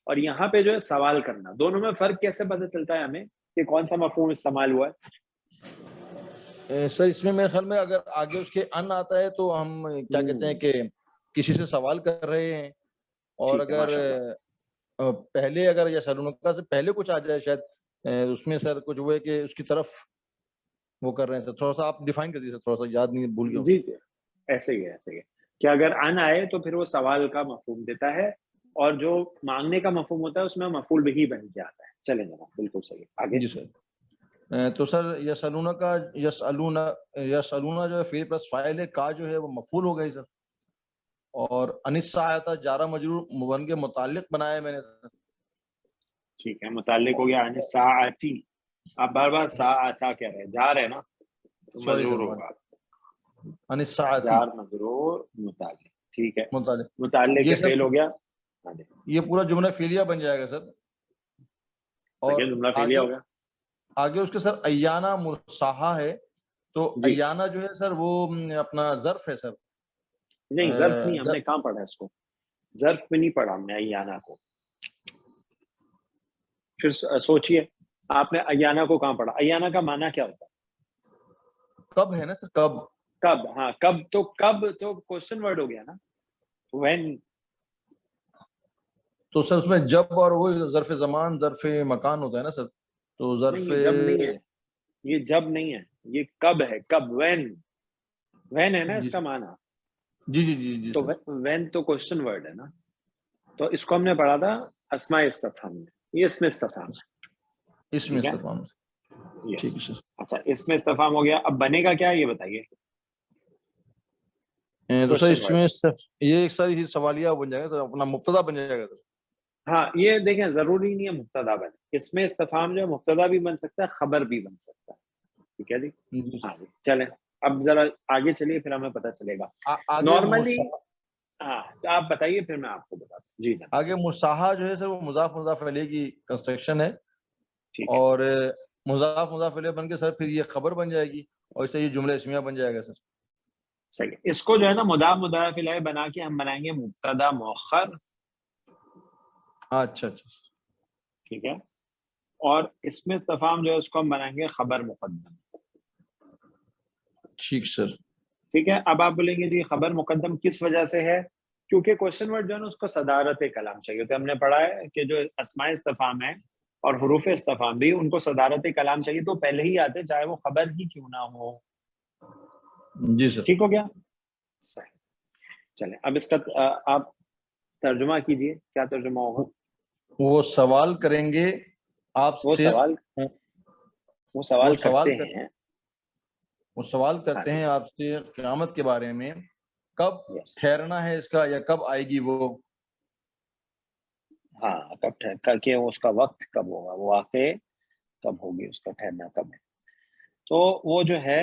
اور یہاں پہ جو ہے سوال کرنا. دونوں میں فرق کیسے پتہ چلتا ہے ہمیں کہ کون سا مفہوم استعمال ہوا ہے؟ سر اس میں میرے خیال میں اگر آگے اس کے ان آتا ہے تو ہم کیا کہتے ہیں کہ کسی سے سوال کر رہے ہیں، اور ٹھیک ہے، اگر ماشاء اللہ. پہلے اگر یسألونک سے پہلے کچھ آ جائے شاید اس میں سر کچھ وہ ہے کہ اس کی طرف وہ کر رہے ہیں سر. تھوڑا سا آپ ڈیفائن کر دیجیے سر، تھوڑا سا یاد نہیں بھول گیا. جی جی ایسے ہی ہے، ایسے ہی ہے کہ اگر ان آئے تو پھر وہ سوال کا مفہوم دیتا ہے، اور جو مانگنے کا مفہوم ہوتا ہے اس میں مفعول بہ بن کے آتا ہے. چلیں جناب بالکل صحیح. آگے جی سر. تو سر یسألونک یسألون جو ہے فعل پلس فاعل ہے، کا جو ہے وہ مفعول ہو گئی سر. اور عن الساعۃ جارہ مجرور بن کے متعلق بنایا ہے میں نے سر. ٹھیک ہے، متعلق ہو گیا عن الساعۃ. آپ بار بار ساعۃ کہہ رہے ہیں، جا رہے ہیں نا تو سوری مجرور سر. ہوگا. عن الساعۃ جار مجرور متعلق. ٹھیک ہے، متعلق. متعلق یہ کے سر فعل ہو گیا. ہاں جی، یہ پورا جملہ فعلیہ بن جائے گا سر. اور صحیح، جملہ فعلیہ ہو گیا. آگے اس کے سر ایانہ مرساہا ہے، تو جی ایانہ جو ہے سر وہ اپنا ظرف ہے سر. نہیں، ظرف نہیں، ہم نے کہاں پڑھا اس کو؟ ظرف میں نہیں پڑھا ہم نے ایانہ کو. پھر سوچئے آپ نے ایانہ کو کہاں پڑھا؟ ایانہ کا معنی کیا ہوتا ہے؟ کب ہے نا سر، کب. کب. ہاں کب تو کوشچن ورڈ ہو گیا نا. وین. تو سر اس میں جب اور وہ ظرف زمان ظرف مکان ہوتا ہے نا سر. تو ظرف نہیں، یہ جب نہیں ہے، یہ جب نہیں ہے، یہ کب ہے. کب، وین ہے نا اس کا معنی. جی جی جی جی تو سر. وین تو کوشچن ورڈ ہے نا. تو اس کو ہم نے پڑھا تھا اسماء استفہام میں. یہ اس میں استفہام ہے. اس میں ٹھیک ہے، استفہام. ٹھیک ہے سر. اچھا اس میں استفہام ہو گیا. اب بنے گا کیا یہ بتائیے؟ دوسرا کوشچن اس ورڈ. میں یہ ایک ساری سوالیہ بن جائے گا سر، اپنا مبتدا بن جائے گا سر. ہاں یہ دیکھیں ضروری نہیں ہے مبتدا بنے. اس میں استفہام جو ہے مبتدا بھی بن سکتا ہے، خبر بھی بن سکتا ہے. ٹھیک ہے جی. ہاں جی چلیں اب ذرا آگے چلیے، پھر ہمیں پتہ چلے گا. نارملی ہاں تو آپ بتائیے پھر میں آپ کو بتاتا ہوں. جی جناب. آگے مرساہا جو ہے سر وہ مضاف مضاف الیہ کی کنسٹرکشن ہے، ٹھیک ہے اور مضاف مضاف الیہ بن کے سر پھر یہ خبر بن جائے گی، اور اس سے یہ جملہ اسمیہ بن جائے گا سر. صحیح ہے. اس کو جو ہے نا مضاف مضاف الیہ بنا کے ہم بنائیں گے مبتدا مؤخر. اچھا اچھا. ٹھیک ہے. اور اس میں استفہام جو ہے اس کو ہم بنائیں گے خبر مقدم. ٹھیک سر. ٹھیک ہے. اب آپ بولیں گے جی خبر مقدم کس وجہ سے ہے؟ کیونکہ کوشچن ورڈ جو ہے نا اس کو صدارت کلام چاہیے. تو ہم نے پڑھا ہے کہ جو اسماء استفہام ہے اور حروف استفہام بھی ان کو صدارت کلام چاہیے، تو پہلے ہی آتے چاہے وہ خبر ہی کیوں نہ ہو. جی سر. ٹھیک ہو گیا. صحیح. چلیں اب اس کا آپ ترجمہ کیجئے. کیا ترجمہ ہوگا؟ وہ سوال کریں گے آپ وہ سے. سوال کرتے ہیں. وہ سوال کرتے ہیں آپ سے قیامت کے بارے میں، کب ٹھہرنا ہے اس کا، یا کب آئے گی وہ. ہاں کب کہ اس کا وقت کب ہوگا، وہ واقع کب ہوگی، اس کا ٹھہرنا کب ہے. تو وہ جو ہے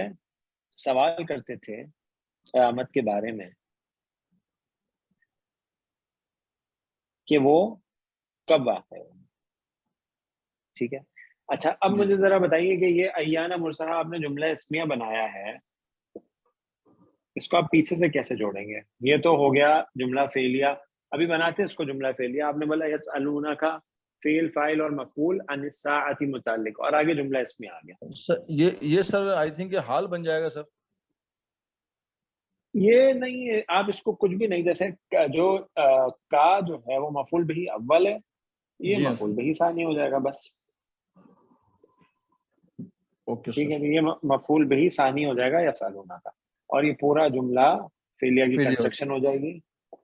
سوال کرتے تھے قیامت کے بارے میں کہ وہ کب واقع ہوگا. ٹھیک ہے. اچھا اب مجھے ذرا بتائیے کہ یہ ایانہ مرساہا آپ نے جملہ اسمیہ بنایا ہے، اس کو آپ پیچھے سے کیسے جوڑیں گے؟ یہ تو ہو گیا جملہ فعلیہ. ابھی بناتے ہیں اس کو جملہ فعلیہ. آپ نے بولا یسألونک فعل فاعل اور مفعول عن الساعۃ متعلق، اور آگے جملہ اس میں آ گیا. سر یہ سر آئی تھنک یہ حال بن جائے گا سر. یہ نہیں ہے، آپ اس کو کچھ بھی نہیں، جیسے جو کا جو ہے وہ مفعول بہ اول ہے، یہ جی مفعول بہ ثانی ہو جائے گا بس. اوکے ٹھیک ہے، سر. یہ مفعول بہ ثانی ہو جائے گا یسألونک کا، اور یہ پورا جملہ فعلیہ کی فعلیہ کنسٹرکشن ہو جائے گی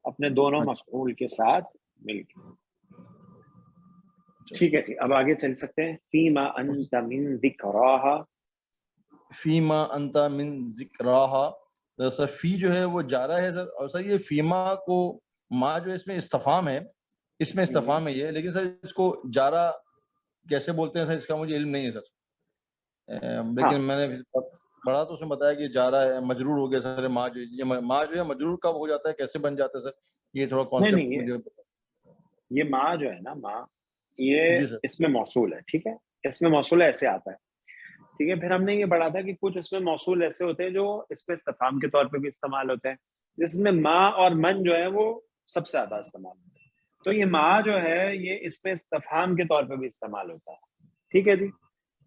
اپنے دونوں اچھا مفعول کے ساتھ مل کے. ٹھیک ہے جی، اب آگے چل سکتے ہیں. فیما انت من ذکراہا. فیما انت من ذکراہا. سر فی جو ہے وہ جارا ہے سر، اور سر یہ فیما کو ما جو اس میں استفہام ہے، اس میں استفہام ہے یہ، لیکن سر اس کو جارا کیسے بولتے ہیں سر اس کا مجھے علم نہیں ہے سر. لیکن میں نے پڑھا تو اس میں بتایا کہ جارا ہے، مجرور ہو گیا سر. ما جو ہے مجرور کب ہو جاتا ہے، کیسے بن جاتا ہے سر، یہ تھوڑا کانسیپٹ مجھے. یہ ما جو ہے نا، ما یہ جی سر. اس میں موصول ہے. ٹھیک ہے، اس میں موصول ایسے آتا ہے. ٹھیک ہے، پھر ہم نے یہ پڑھا تھا کہ کچھ اس میں موصول ایسے ہوتے ہیں جو اس میں استفہام کے طور پہ بھی استعمال ہوتے ہیں، جس میں ما اور من جو ہے وہ سب سے زیادہ استعمال ہوتے ہیں. تو یہ ما جو ہے یہ اس میں استفہام کے طور پہ بھی استعمال ہوتا ہے. ٹھیک ہے جی،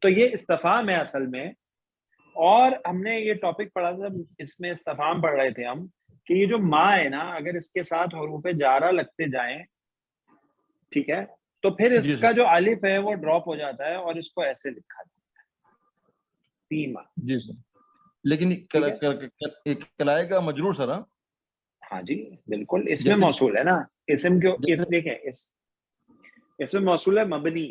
تو یہ استفہام ہے اصل میں. اور ہم نے یہ ٹاپک پڑھا تھا، اس میں استفہام پڑھ رہے تھے ہم، کہ یہ جو ما ہے نا، اگر اس کے ساتھ حروف جارہ لگتے جائیں، ٹھیک ہے، تو پھر جی اس سر. کا جو الف ہے وہ ڈراپ ہو جاتا ہے اور اس کو ایسے لکھا جاتا ہے فیما. جی سر. لیکن کلائے کا مجرور سر. ہاں جی بالکل، اس میں جیسے موصول ہے نا. اسم کیوں اس دیکھیں اس میں موصول ہے مبنی.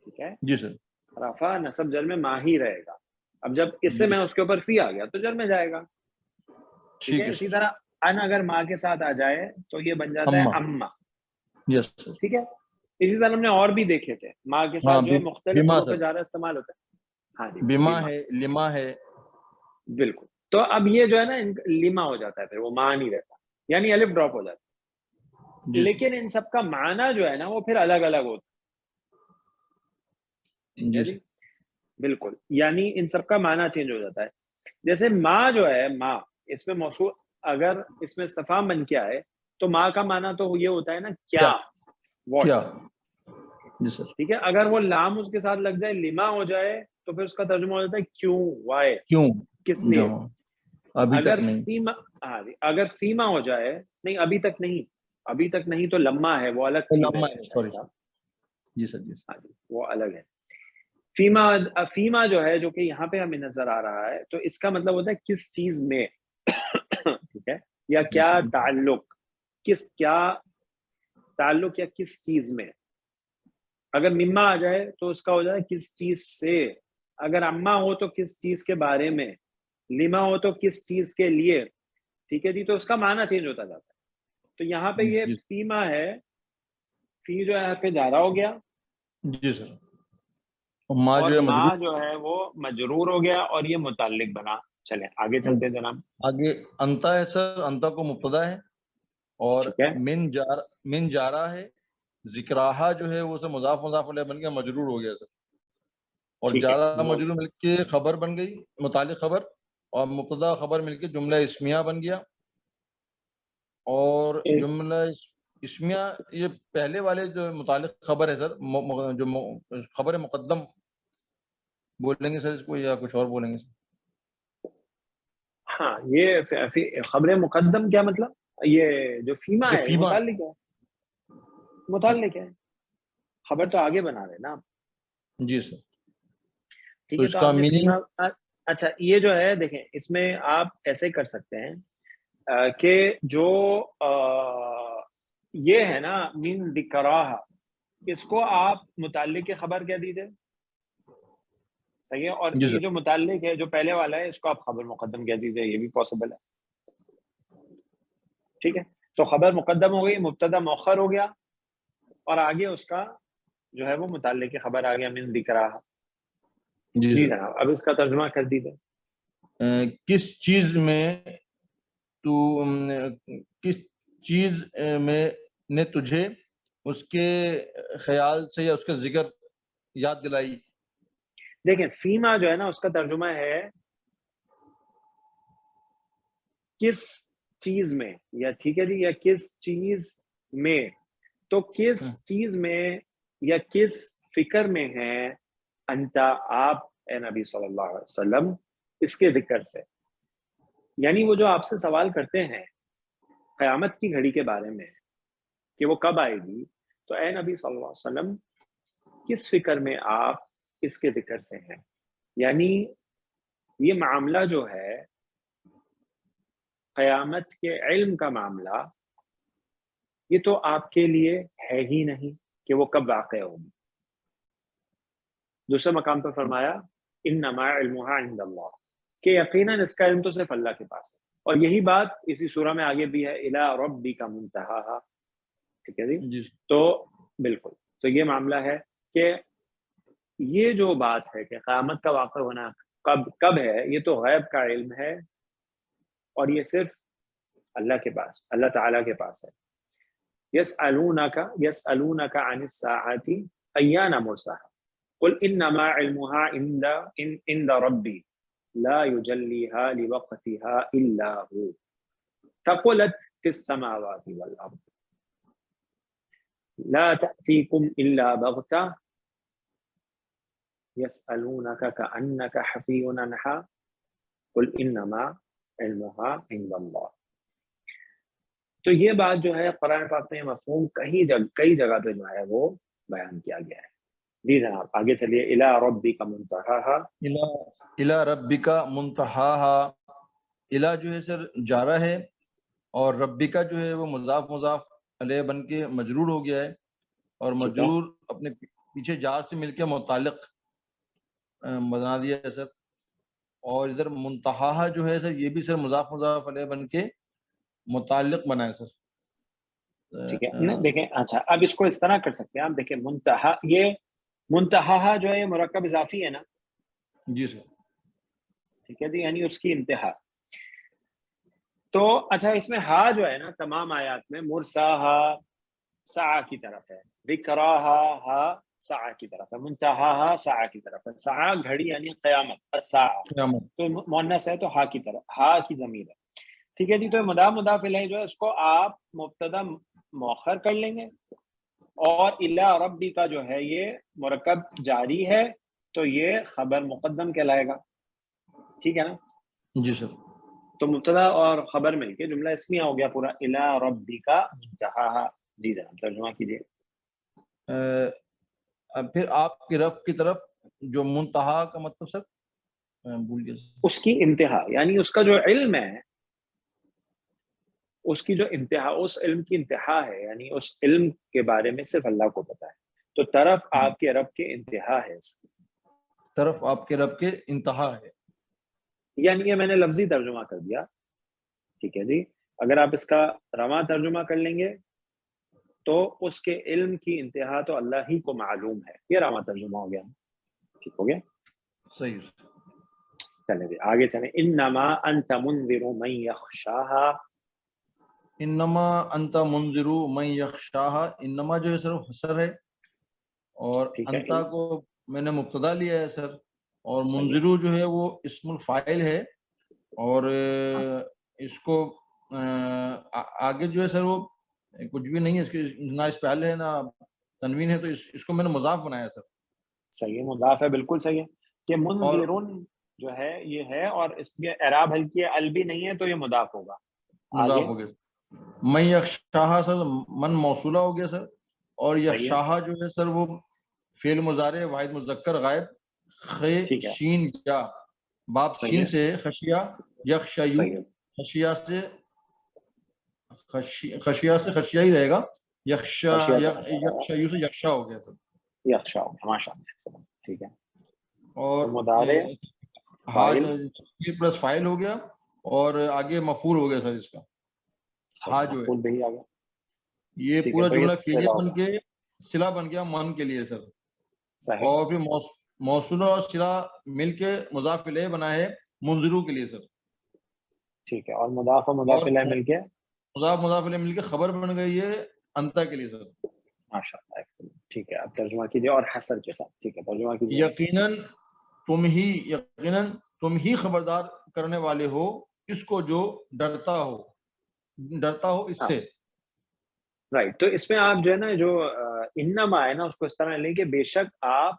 ٹھیک ہے، جی سر. رفع نصب جر میں ما ہی رہے گا. اب جب اس سے میں اس کے اوپر فی آ گیا تو جر میں جائے گا. ٹھیک ہے، اسی طرح ان اگر ماں کے ساتھ آ جائے تو یہ بن جاتا ہے اما. یس سر. ٹھیک ہے، اسی طرح ہم نے اور بھی دیکھے تھے، ماں کے ساتھ جو ہے مختلف بیما حروف سر. جارہ استعمال ہوتا ہے. ہاں جی، بیما ہے، لما ہے. بالکل. تو اب یہ جو ہے نا لما ہو جاتا ہے، پھر وہ ماں نہیں رہتا، یعنی الف ڈراپ ہو جاتا ہے. لیکن ان سب کا معنی جو ہے نا وہ پھر الگ الگ ہوتا ہے. ٹھیک ہے جی، بالکل، یعنی ان سب کا معنی چینج ہو جاتا ہے. جیسے ماں جو ہے، ماں اس میں موصول اگر اس میں استفہام بن کے آئے تو ماں کا معنی تو یہ ہوتا ہے نا کیا، کیا. واٹ. جی سر. ٹھیک ہے، اگر وہ لام اس کے ساتھ لگ جائے، لما ہو جائے، تو پھر اس کا ترجمہ ہو جاتا ہے کیوں، وائی، کیوں، کس لیے. ابھی اگر تک نہیں. فیما، ہاں جی، اگر فیما ہو جائے، نہیں ابھی تک نہیں، ابھی تک نہیں تو لما ہے، وہ الگ چیز ہے سوری. صاحب. جی سر. جی ہاں جی، وہ الگ ہے. فیما جو ہے جو کہ یہاں پہ ہمیں نظر آ رہا ہے، تو اس کا مطلب ہوتا ہے کس چیز میں. ٹھیک ہے، یا کیا تعلق، کیا تعلق یا کس چیز میں. اگر مما آ جائے تو اس کا ہو جائے کس چیز سے. اگر اما ہو تو کس چیز کے بارے میں. لما ہو تو کس چیز کے لیے. ٹھیک ہے جی، تو اس کا معنی چینج ہوتا جاتا ہے. تو یہاں پہ یہ فیما ہے، فی جو ہے حرف جارہ ہو گیا. جی سر. ما اور جو ہے ما جو ہے وہ مجرور ہو گیا اور یہ متعلق بنا. چلیں آگے چلتے ہیں جناب. آگے انتا ہے سر. انتا کو مبتدا ہے، اور ٹھیک ہے، من جارا ہے. ذکراہا جو ہے وہ سر مضاف علیہ بن گیا، مجرور ہو گیا سر. اور ٹھیک جارا ہے، مجرور مل کے خبر بن گئی، متعلق خبر، اور مبتدا خبر مل کے جملہ اسمیہ بن گیا. اور جملہ اسمیہ یہ پہلے والے جو متعلق خبر ہے سر، جو خبر مقدم بولیں گے سر اس کو، یا کچھ اور بولیں گے سر؟ ہاں، یہ خبر مقدم کیا مطلب؟ یہ جو فیما ہے یہ متعلق ہے، متعلق ہے. خبر تو آگے بنا رہے نا آپ. جی سر. ٹھیک ہے، تو آپ نے فیما، اچھا یہ جو ہے دیکھیں، اس میں آپ ایسے کر سکتے ہیں کہ جو یہ ہے نا من ذکراہا، اس کو آپ متعلق خبر کہہ دیجئے. صحیح ہے، اور جی یہ سر. جو متعلق ہے جو پہلے والا ہے اس کو آپ خبر مقدم کہہ دیجئے، یہ بھی پاسبل ہے. ٹھیک ہے، تو خبر مقدم ہو گئی، مبتدا مؤخر ہو گیا، اور آگے اس کا جو ہے وہ متعلق خبر آ گیا من ذکراہا. جی جناب، اب اس کا ترجمہ کر دیجئے. کس چیز میں تو، کس چیز میں نے تجھے اس کے خیال سے یا اس کے ذکر یاد دلائی. دیکھیں فیما جو ہے نا اس کا ترجمہ ہے کس چیز میں، یا ٹھیک ہے جی، یا کس چیز میں. تو کس چیز میں یا کس فکر میں ہیں انتا آپ اے نبی صلی اللہ علیہ وسلم اس کے ذکر سے، یعنی وہ جو آپ سے سوال کرتے ہیں قیامت کی گھڑی کے بارے میں کہ وہ کب آئے گی، تو اے نبی صلی اللہ علیہ وسلم کس فکر میں آپ اس کے ذکر سے ہیں، یعنی یہ معاملہ جو ہے قیامت کے علم کا معاملہ، یہ تو آپ کے لیے ہے ہی نہیں کہ وہ کب واقع ہوگی۔ دوسرے مقام پر فرمایا انما علمها عند اللہ، کہ یقیناً اس کا علم تو صرف اللہ کے پاس ہے، اور یہی بات اسی سورہ میں آگے بھی ہے الی ربک منتہاہا، ٹھیک ہے جی؟ تو بالکل، تو یہ معاملہ ہے کہ یہ جو بات ہے کہ قیامت کا واقع ہونا کب ہے، یہ تو غیب کا علم ہے، اور یہ صرف اللہ کے پاس، اللہ تعالیٰ کے پاس ہے۔ یسألونک عن الساعۃ ایان مرساہا قل انما علمها عند ربی لا یجلیها لوقتها الا هو ثقلت في السماوات والارض لا تأتيكم الا بغتة يسألونك كأنك حفي عنها قل انما علمها عند اللہ۔ تو یہ بات جو ہے قرآن پاک میں مفہوم کئی جگہ پہ جو ہے وہ بیان کیا گیا ہے۔ جی جناب آگے چلیے، الی ربک منتہاہا، الی ربک منتہاہا، الی جو ہے سر جارہ ہے، اور ربک جو ہے وہ مضاف علیہ بن کے مجرور ہو گیا ہے، اور مجرور اپنے پیچھے جار سے مل کے متعلق بنا دیا ہے سر، اور ادھر منتہاہا جو ہے سر یہ بھی سر مضاف علیہ بن کے متعلق بنا ہے سر، ٹھیک ہے۔ دیکھیں اچھا اب اس کو اس طرح کر سکتے ہیں آپ، دیکھیں منتہا، یہ منتہا جو ہے مرکب اضافی ہے نا، جی سر، ٹھیک ہے جی، یعنی اس کی انتہا۔ تو اچھا اس میں ہا جو ہے نا تمام آیات میں مرساہا سعا کی طرف ہے، ذکراہا ہا سعا کی طرف ہے، منتہاہا سعا کی طرف ہے، سعا گھڑی یعنی قیامت، الساعہ تو مؤنث ہے تو ہا کی طرف، ہا کی ضمیر ہے، ٹھیک ہے جی۔ تو مضاف الیہ جو ہے اس کو آپ مبتدا مؤخر کر لیں گے، اور الی ربی کا جو ہے یہ مرکب جاری ہے تو یہ خبر مقدم کہلائے گا، ٹھیک ہے نا؟ جی سر، تو مبتدا اور خبر مل کے جملہ اسمیہ ہو گیا پورا، الی ربی کا منتہا۔ جی جناب ترجمہ کیجیے۔ پھر آپ کی رب کی طرف جو منتہا کا مطلب سر بھول گیا، اس کی انتہا یعنی اس کا جو علم ہے، اس کی جو انتہا، اس علم کی انتہا ہے، یعنی اس علم کے بارے میں صرف اللہ کو پتا ہے، تو طرف آپ کے رب کے انتہا ہے، اس کی طرف آپ کے رب کے انتہا ہے، یعنی یہ میں نے لفظی ترجمہ کر دیا، ٹھیک ہے جی۔ اگر آپ اس کا رواں ترجمہ کر لیں گے تو اس کے علم کی انتہا تو اللہ ہی کو معلوم ہے، یہ رواں ترجمہ ہو گیا، ٹھیک ہو گیا، صحیح۔ چلیں جی آگے چلیں۔ انما انت منذر من یخشاہا، انما انت منذر من یخشاہا، انما جو ہے سر حصر ہے، اور انتا کو میں نے مبتدا لیا ہے سر، اور منذرو جو ہے وہ اسم الفاعل ہے، اور اس کو آگے جو ہے سر وہ کچھ بھی نہیں ہے، اس کے نہ اس پہ حل ہے نہ تنوین ہے، تو اس کو میں نے مضاف بنایا سر۔ صحیح ہے، مضاف ہے، بالکل صحیح ہے کہ منذرون جو ہے یہ ہے، اور اس کے اعراب حل کی ال بھی نہیں ہے تو یہ مضاف ہوگا، مضاف ہو گیا۔ من یخشاہا سر من موصولہ ہو گیا سر، اور یخشاہا جو ہے سر وہ فعل مضارع واحد مذکر غائب، خے شین یا باب شین سے خشیہ، یخشیو خشیہ سے خشیہ ہی رہے گا، یخشیو سے یخشا ہو گیا سر، یخشا ہو گیا، ماشاء اللہ، ٹھیک ہے۔ اور مضارع پلس فاعل ہو گیا، اور آگے مفعول ہو گیا سر اس کا، ہاں جو ہے یہ پورا جملہ فعلیہ بن کے صلہ بن گیا من کے لیے سر، اور پھر موصولہ اور صلہ مل کے مضاف الیہ بنا ہے منذرو کے لیے سر، ٹھیک ہے، اور مضاف و مضاف الیہ مل کے مضاف الیہ مل کے خبر بن گئی ہے انتا کے لیے سر، ماشاءاللہ، ایکسلنٹ، ٹھیک ہے، اب ترجمہ کیجیے اور حسر کے ساتھ، ٹھیک ہے ترجمہ کیجیے۔ یقیناً تم ہی خبردار کرنے والے ہو اس کو جو ڈرتا ہو اس سے، رائٹ. تو اس میں آپ جو ہے نا جو انما ہے نا اس کو اس طرح لیں کہ بے شک آپ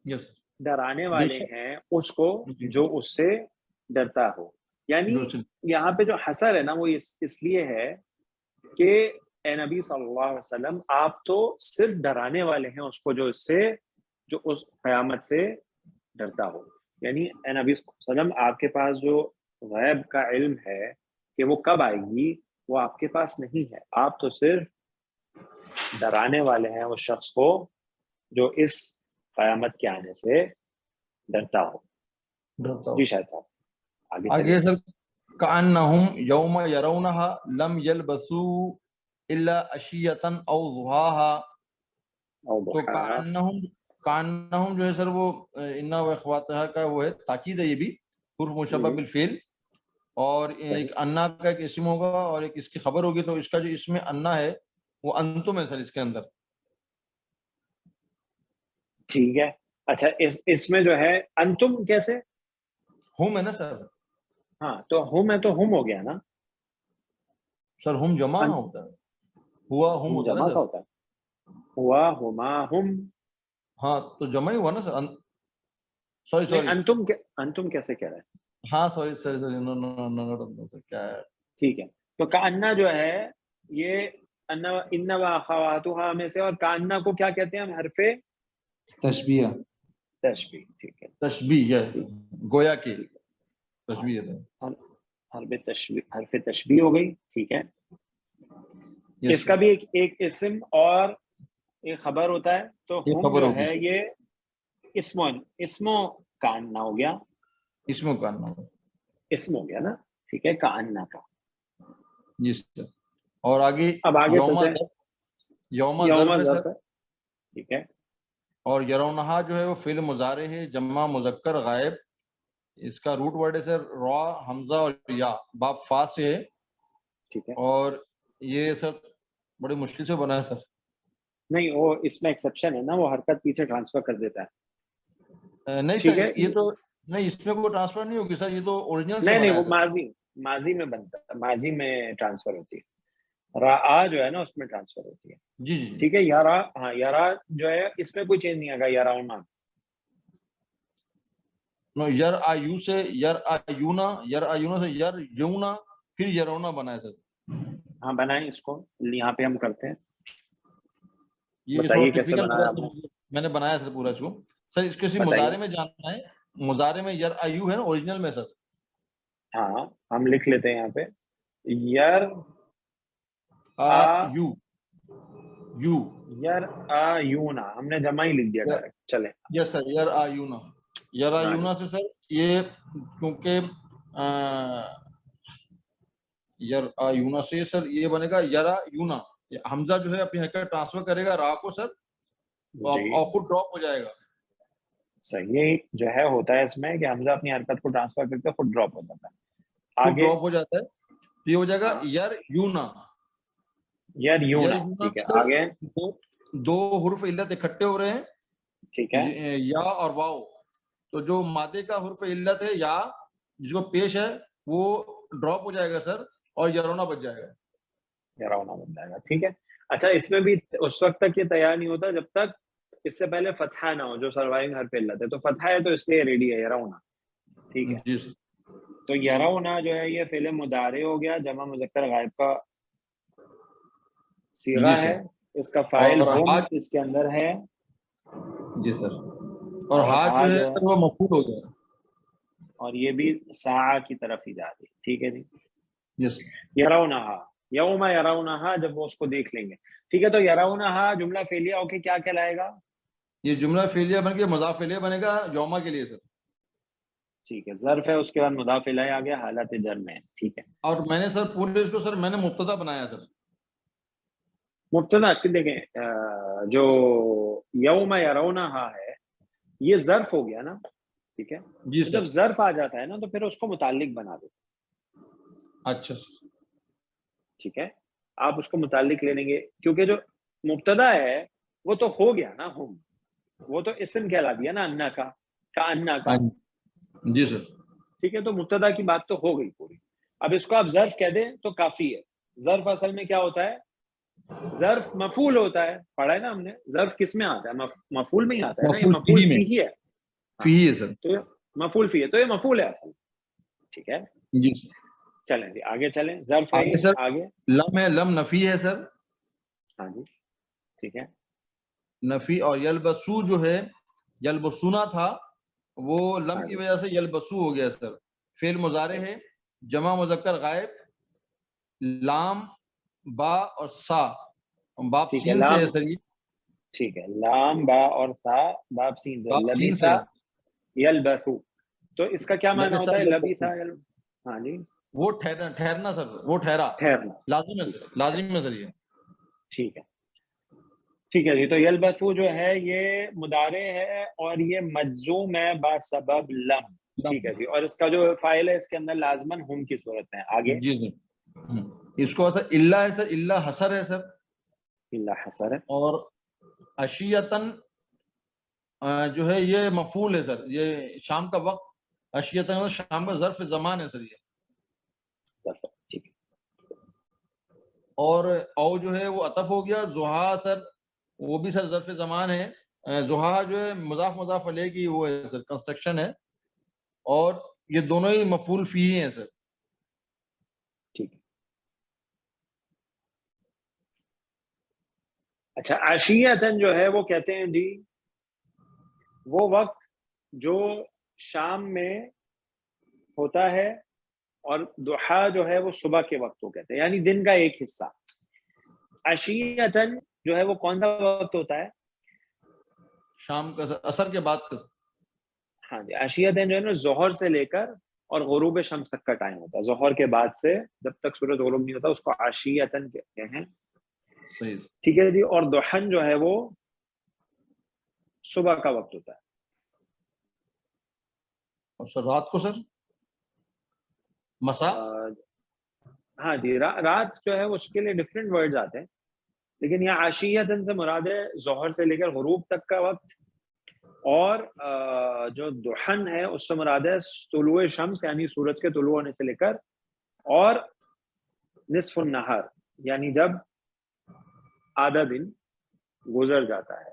یس ڈرانے والے ہیں اس کو جو اس سے ڈرتا ہو. یعنی جو یہاں پہ جو حسر ہے نا وہ اس لیے ہے کہ اے نبی صلی اللہ علیہ وسلم آپ تو صرف ڈرانے والے ہیں اس کو جو اس قیامت سے ڈرتا ہو. یعنی اے نبی صلی اللہ علیہ وسلم آپ کے پاس جو غیب کا علم ہے کہ وہ کب آئے گی وہ آپ کے پاس نہیں ہے. آپ تو صرف ڈرانے والے ہیں اس شخص کو جو اس قیامت کے آنے سے ڈرتا ہو. جی شاید صاحب آگے سر کأنہم یوم یرونہا لم یلبسوا الا عشیۃ او ضحاہا. تو کأنہم جو ہے سر وہ انا و اخواتہا کا وہ ہے تاکید ہے, یہ بھی حرف مشبہ بالفعل, اور ایک انا کا ایک اسم ہوگا اور ایک اس کی خبر ہوگی, تو اس کا جو اسم انا ہے وہ انتم ہے سر اس کے اندر. ٹھیک ہے. اچھا اس میں جو ہے انتم کیسے ہم ہے نا سر. ہاں تو ہم ہے تو ہم ہو گیا نا سر. ہم جمع ہوتا ہے, ہوا ہم ہوتا ہے نا جمع سر. کا ہوتا ہے ہوا ہما ہم. ہاں تو جمع ہی ہوا نا سر. سوری انتم کیسے کہہ رہے ہیں؟ ہاں سوری کیا ہے. ٹھیک ہے. تو کانا جو ہے یہ ان و اخواتھا میں سے, اور کانا کو کیا کہتے ہیں ہم؟ حرف تشبیہ. ٹھیک ہے. تشبیہ گویا کی تشبیہ ہے. حرف تشبیہ ہو گئی. ٹھیک ہے. اس کا بھی ایک اسم اور ایک خبر ہوتا ہے. تو ہم جو ہے یہ اسمو کاننا ہو گیا. اسمو کاننا اسم ہو گیا نا. ٹھیک ہے. کاننا کا. جی سر. اور آگے اب آگے یوم ظرف ہے. ٹھیک ہے. اور یرونہا جو ہے وہ فعل مضارع ہے جمع مذکر غائب. اس کا روٹ ورڈ ہے سر را حمزہ اور یا باب فا سے ہے. ٹھیک ہے. اور یہ سر بڑی مشکل سے بنا ہے سر. نہیں وہ اس میں ایکسیپشن ہے نا, وہ حرکت پیچھے ٹرانسفر کر دیتا ہے. نہیں ٹھیک سر ہے. یہ تو نہیں, اس میں کوئی ٹرانسفر نہیں ہوگی سر. یہ تو اوریجنل سے نہیں بنا ہے وہ ماضی میں بنتا ہے, ماضی میں ٹرانسفر ہوتی ہے. را جو ہے نا اس میں ٹرانسفر ہوتی ہے. جی جی ٹھیک ہے. یارا, ہاں یارا جو ہے اس میں کوئی چینج نہیں آگا. یاراؤنا یر آیو سے یر آیونا سے یر یونا پھر یرونا بنا ہے سر. ہاں بنائیں اس کو, یہاں پہ ہم کرتے ہیں. یہ بتائیے کیسے بنایا آپ نے. میں نے بنایا سر پورا اس کو. سر اس کے مضارع میں جاننا ہے. مضارع میں یر آیو ہے نا اوریجنل میں سر. ہاں ہم لکھ لیتے ہیں یہاں پہ یر آیو یو یر آیونا, ہم نے جمع ہی لکھ دیا ڈائریکٹ. چلے. یس سر. یر آیونا سے سر یہ کیونکہ یر آیونا سے سر یہ بنے گا یرا یونا. حمزہ جو ہے اپنی حرکت ٹرانسفر کرے گا را کو سر, اور خود ڈراپ ہو جائے گا. صحیح جو ہے ہوتا ہے اس میں کہ حمزہ اپنی حرکت کو ٹرانسفر کرتے خود ڈراپ ہو جاتا ہے. خود ڈراپ ہو جاتا ہے. یہ ہو جائے گا یر یونا. یر یونا. ٹھیک ہے. آگے دو حرف علت اکٹھے ہو رہے ہیں. ٹھیک ہے. یا اور واو. تو جو مادے کا حرف علت ہے یا جس کو پیش ہے وہ ڈراپ ہو جائے گا سر, اور یرونا بچ جائے گا. یرونا بن جائے گا. ٹھیک ہے. اچھا اس میں بھی اس وقت تک یہ تیار نہیں ہوتا جب تک اس سے پہلے فتحہ نہ ہو, جو سروائنگ حرف علت ہے. تو فتحہ ہے تو اس لیے ریڈی ہے یرونا. ٹھیک ہے. جی سر. تو یرونا جو ہے یہ فعل مضارع ہو گیا جمع مذکر غائب کا صیغہ ہے. اس کا فاعل ہم اس کے اندر ہے. جی سر. اور ہاتھ جو ہے وہ مفعول ہو گیا, اور یہ بھی ساعہ کی طرف ہی جا رہی. ٹھیک ہے جی. یس. یرونہا یوم یرونہا, جب وہ اس کو دیکھ لیں گے. ٹھیک ہے. تو یرونہا جملہ فعلیہ ہو کے کیا کہلائے گا؟ یہ جملہ فعلیہ بن کے مضاف الیہ بنے گا یوما کے لیے سر. ٹھیک ہے. ظرف ہے, اس کے بعد مضاف الیہ آ گیا حالت جر میں. ٹھیک ہے. اور میں نے سر پورے اس کو سر میں نے مبتدا بنایا سر. مبتدا دیکھیں جو یوم یرونہا ہے یہ ظرف ہو گیا نا. ٹھیک ہے. جی سر. جب ظرف آ جاتا ہے نا تو پھر اس کو متعلق بنا دو. اچھا سر. ٹھیک ہے. آپ اس کو متعلق لے لیں گے کیونکہ جو مبتدا ہے وہ تو ہو گیا نا, ہم وہ تو اسم کہلا دیا نا انا کا انا کا. جی سر. ٹھیک ہے. تو مبتدا کی بات تو ہو گئی پوری. اب اس کو آپ ظرف کہہ دیں تو کافی ہے. ظرف اصل میں کیا ہوتا ہے؟ ظرف مفعول ہوتا ہے، پڑھا ہے نا ہم نے، ظرف کس میں آتا ہے؟ مفعول میں ہی آتا ہے نا، یہ مفعول فیہ ہے، فی ہے سر، تو مفعول فیہ، تو یہ مفعول ہے اصل، ٹھیک ہے. جی سر. چلیں جی آگے چلیں، ظرف ہے آگے یہ، سر آگے. لم ہے، لم نفی ہے سر. ہاں جی ٹھیک ہے. نفی. اور یلبسو جو ہے، یلبسونا تھا وہ لم کی وجہ سے یلبسو ہو گیا سر. فعل مضارع ہے، جمع مذکر غائب، لام با اور سا، باب ٹھیک ہے، سین سے ہے لام، سر. یہ ٹھیک ہے، لام با اور سا باب سین سے، باب سین سے لبیسا ہے. یلبسو، تو اس کا کیا معنی لبسا ہوتا ہے؟ یلبسو، لبیسا ہاں جی وہ ٹھہرنا سر، وہ ٹھہرا، ٹھہرنا، لازم ہے سر، لازم ہے سر یہ. ٹھیک ہے. ٹھیک ہے جی، تو یلبسو جو ہے یہ مضارع ہے اور یہ مجزوم ہے با سبب لم. ٹھیک ہے جی، اور اس کا جو فاعل ہے اس کے اندر لازماً ہم کی صورت میں. آگے جی سر. اس کو سر اللہ ہے سر، اللہ حسر ہے سر. اللہ حسر ہے. اور اشیتن جو ہے یہ مفعول ہے سر، یہ شام کا وقت، اشیتن شام کا ظرف زمان ہے سر یہ. ٹھیک ہے. اور او جو ہے وہ عطف ہو گیا. ضحا سر وہ بھی سر ظرف زمان ہے. ضحا جو ہے مضاف مضاف علیہ کی وہ ہے سر، کنسٹرکشن ہے، اور یہ دونوں ہی مفعول فی ہیں سر. ٹھیک ہے. اچھا، عشیتن جو ہے وہ کہتے ہیں جی وہ وقت جو شام میں ہوتا ہے، اور ضحا جو ہے وہ صبح کے وقت کو کہتے ہیں، یعنی دن کا ایک حصہ. عشیتن جو ہے وہ کون سا وقت ہوتا ہے؟ شام کا سر، عصر کے بعد کا. ہاں جی، عشیتن جو ہے نا ظہر سے لے کر اور غروب شمس تک کا ٹائم ہوتا ہے. ظہر کے بعد سے جب تک سورج غروب نہیں ہوتا اس کو عشیتن کہتے ہیں. صحیح. ٹھیک ہے جی. اور ضحن جو ہے وہ صبح کا وقت ہوتا ہے. اور سر رات کو سر مسا. ہاں جی، رات جو ہے اس کے لیے ڈفرینٹ ورڈز آتے ہیں، لیکن یہ عشیتن سے مراد ہے ظہر سے لے کر غروب تک کا وقت، اور جو ضحن ہے اس سے مراد ہے طلوع شمس یعنی سورج کے طلوع ہونے سے لے کر اور نصف النہار یعنی جب آدھا دن گزر جاتا ہے.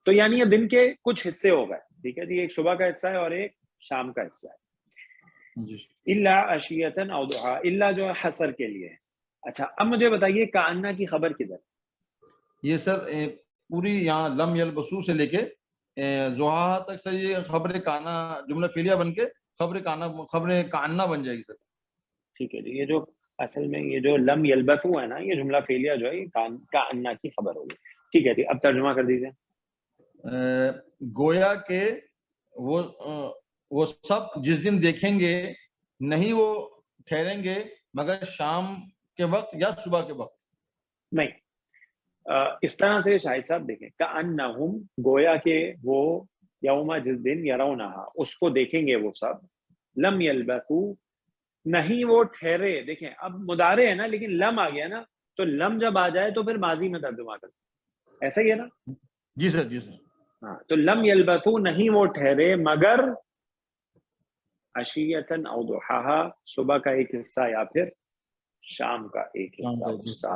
تو یعنی یہ دن کے کچھ حصے ہو گئے. ٹھیک ہے جی، ایک صبح کا حصہ ہے اور ایک شام کا حصہ ہے. اللہ عشیتن او ضحا، اللہ جو ہے حسر کے لیے ہے. اچھا اب مجھے بتائیے کأنہ کی خبر کدھر؟ یہ سر پوری یہاں لم یلبسو سے لے کے ضحا تک سر یہ خبر کانا جملہ فعلیہ بن کے خبر کانا بن جائے گی سر. ٹھیک ہے جی، یہ جو اصل میں یہ جو لم یلبسو ہے نا، یہ جملہ فعلیہ جو ہے یہ کأنہ کی خبر ہوگی. ٹھیک ہے جی، اب ترجمہ کر دیجیے. گویا کہ وہ سب جس دن دیکھیں گے نہیں وہ ٹھہریں گے مگر شام کے وقت یا صبح کے وقت. نہیں، اس طرح سے شاہد صاحب دیکھیں، کأنہم گویا کہ وہ یوم جس دن یرونہا اس کو دیکھیں گے وہ سب، لم یلبثو نہیں وہ ٹھہرے. دیکھیں اب مضارع ہے نا لیکن لم آ گیا نا، تو لم جب آ جائے تو پھر ماضی میں ترجمہ کرتے ایسا ہی ہے نا. جی سر، جی سر. ہاں، تو لم یلبثو نہیں وہ ٹھہرے مگر عشیتن او ضحاہا صبح کا ایک حصہ یا پھر شام کا ایک حصہ اس کا.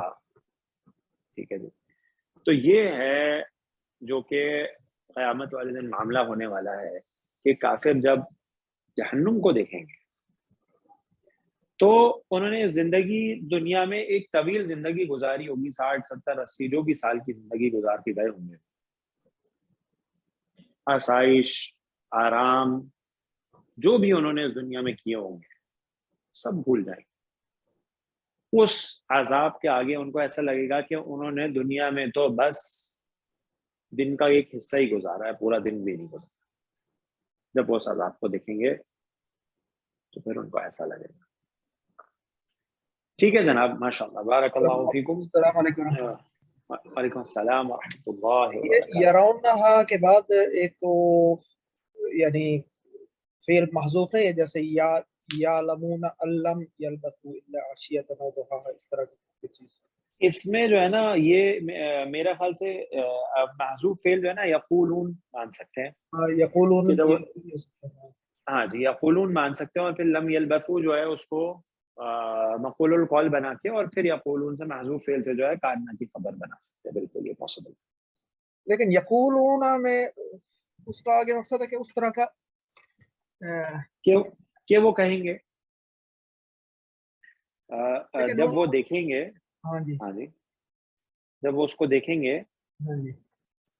ٹھیک ہے جی. تو یہ ہے جو کہ قیامت والے دن معاملہ ہونے والا ہے کہ کافر جب جہنم کو دیکھیں گے تو انہوں نے زندگی دنیا میں ایک طویل زندگی گزاری ہوگی، 60 70 80 جو بھی سال کی زندگی گزار کے گئے ہوں گے، آسائش آرام جو بھی انہوں نے اس دنیا میں کیے ہوں گے سب بھول جائیں گے. اس عذاب کے آگے ان کو ایسا لگے گا کہ انہوں نے دنیا میں تو بس دن کا ایک حصہ ہی گزارا ہے، پورا دن بھی نہیں گزارا. جب وہ اس عذاب کو دیکھیں گے تو پھر ان کو ایسا لگے گا. ٹھیک ہے جناب، ماشاءاللہ، بارک اللہ فیکم. السلام علیکم. وعلیکم السلام ورحمۃ اللہ یہ وبرکاتہ. یرونہا کے بعد ایک تو یعنی فعل محذوف ہے جیسے یعلمون علم یلبثوا الا عشیۃ او ضحاہا، اس طرح کی چیز. اس میں جو ہے نا یہ میرا خیال سے محذوف فعل جو ہے نا یقولون مان سکتے ہیں، یقولون. ہاں جی یقولون مان سکتے ہیں، اور پھر لم یلبثوا جو ہے اس کو مقول القول بنا کے اور پھر یقولون سے محذوف فعل سے جو ہے کائنہ کی خبر بنا سکتے ہیں، بالکل یہ پاسبل. لیکن یقولون میں اس کا آگے مقصد ہے کہ اس طرح کا کہ وہ کہیں گے جب وہ دیکھیں گے. ہاں جی ہاں جی، جب وہ اس کو دیکھیں گے ہاں جی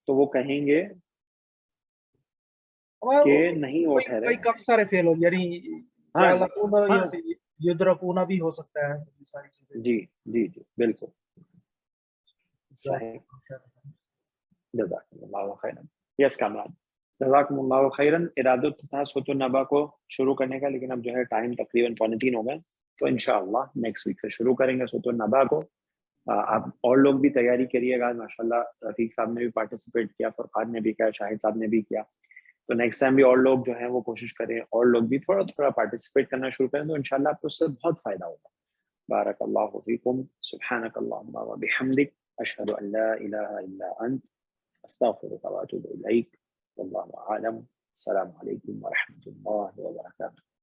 تو وہ کہیں گے کہ نہیں وہ ٹھہرے. کئی کم سارے فعل ہو یعنی ہاں یعلمون یدرکون بھی ہو سکتا ہے یہ ساری چیزیں. جی جی جی بالکل صحیح. جزاکم اللہ خیرا. یس کامران، جزاکم اللہ خیرا. ارادت تھا سورۃ النبا کو شروع کرنے کا، لیکن اب جو ہے ٹائم تقریباً 2:45 ہو گئے، تو انشاءاللہ نیکسٹ ویک سے شروع کریں گے سورۃ النبا کو. آپ اور لوگ بھی تیاری کریے گا. ماشاءاللہ رفیق صاحب نے بھی پارٹیسپیٹ کیا، فرقان نے بھی کیا، شاہد صاحب نے بھی کیا. تو نیکسٹ ٹائم بھی اور لوگ جو ہیں وہ کوشش کریں، اور لوگ بھی تھوڑا تھوڑا پارٹیسپیٹ کرنا شروع کریں، تو انشاءاللہ آپ کو اس سے بہت فائدہ ہوگا. بارک اللہ فیکم. سبحانک اللہم و بحمدک، اشہد ان لا الہ الا انت، استغفرک و اتوب الیک. واللہ اعلم. السلام علیکم ورحمۃ اللہ وبرکاتہ.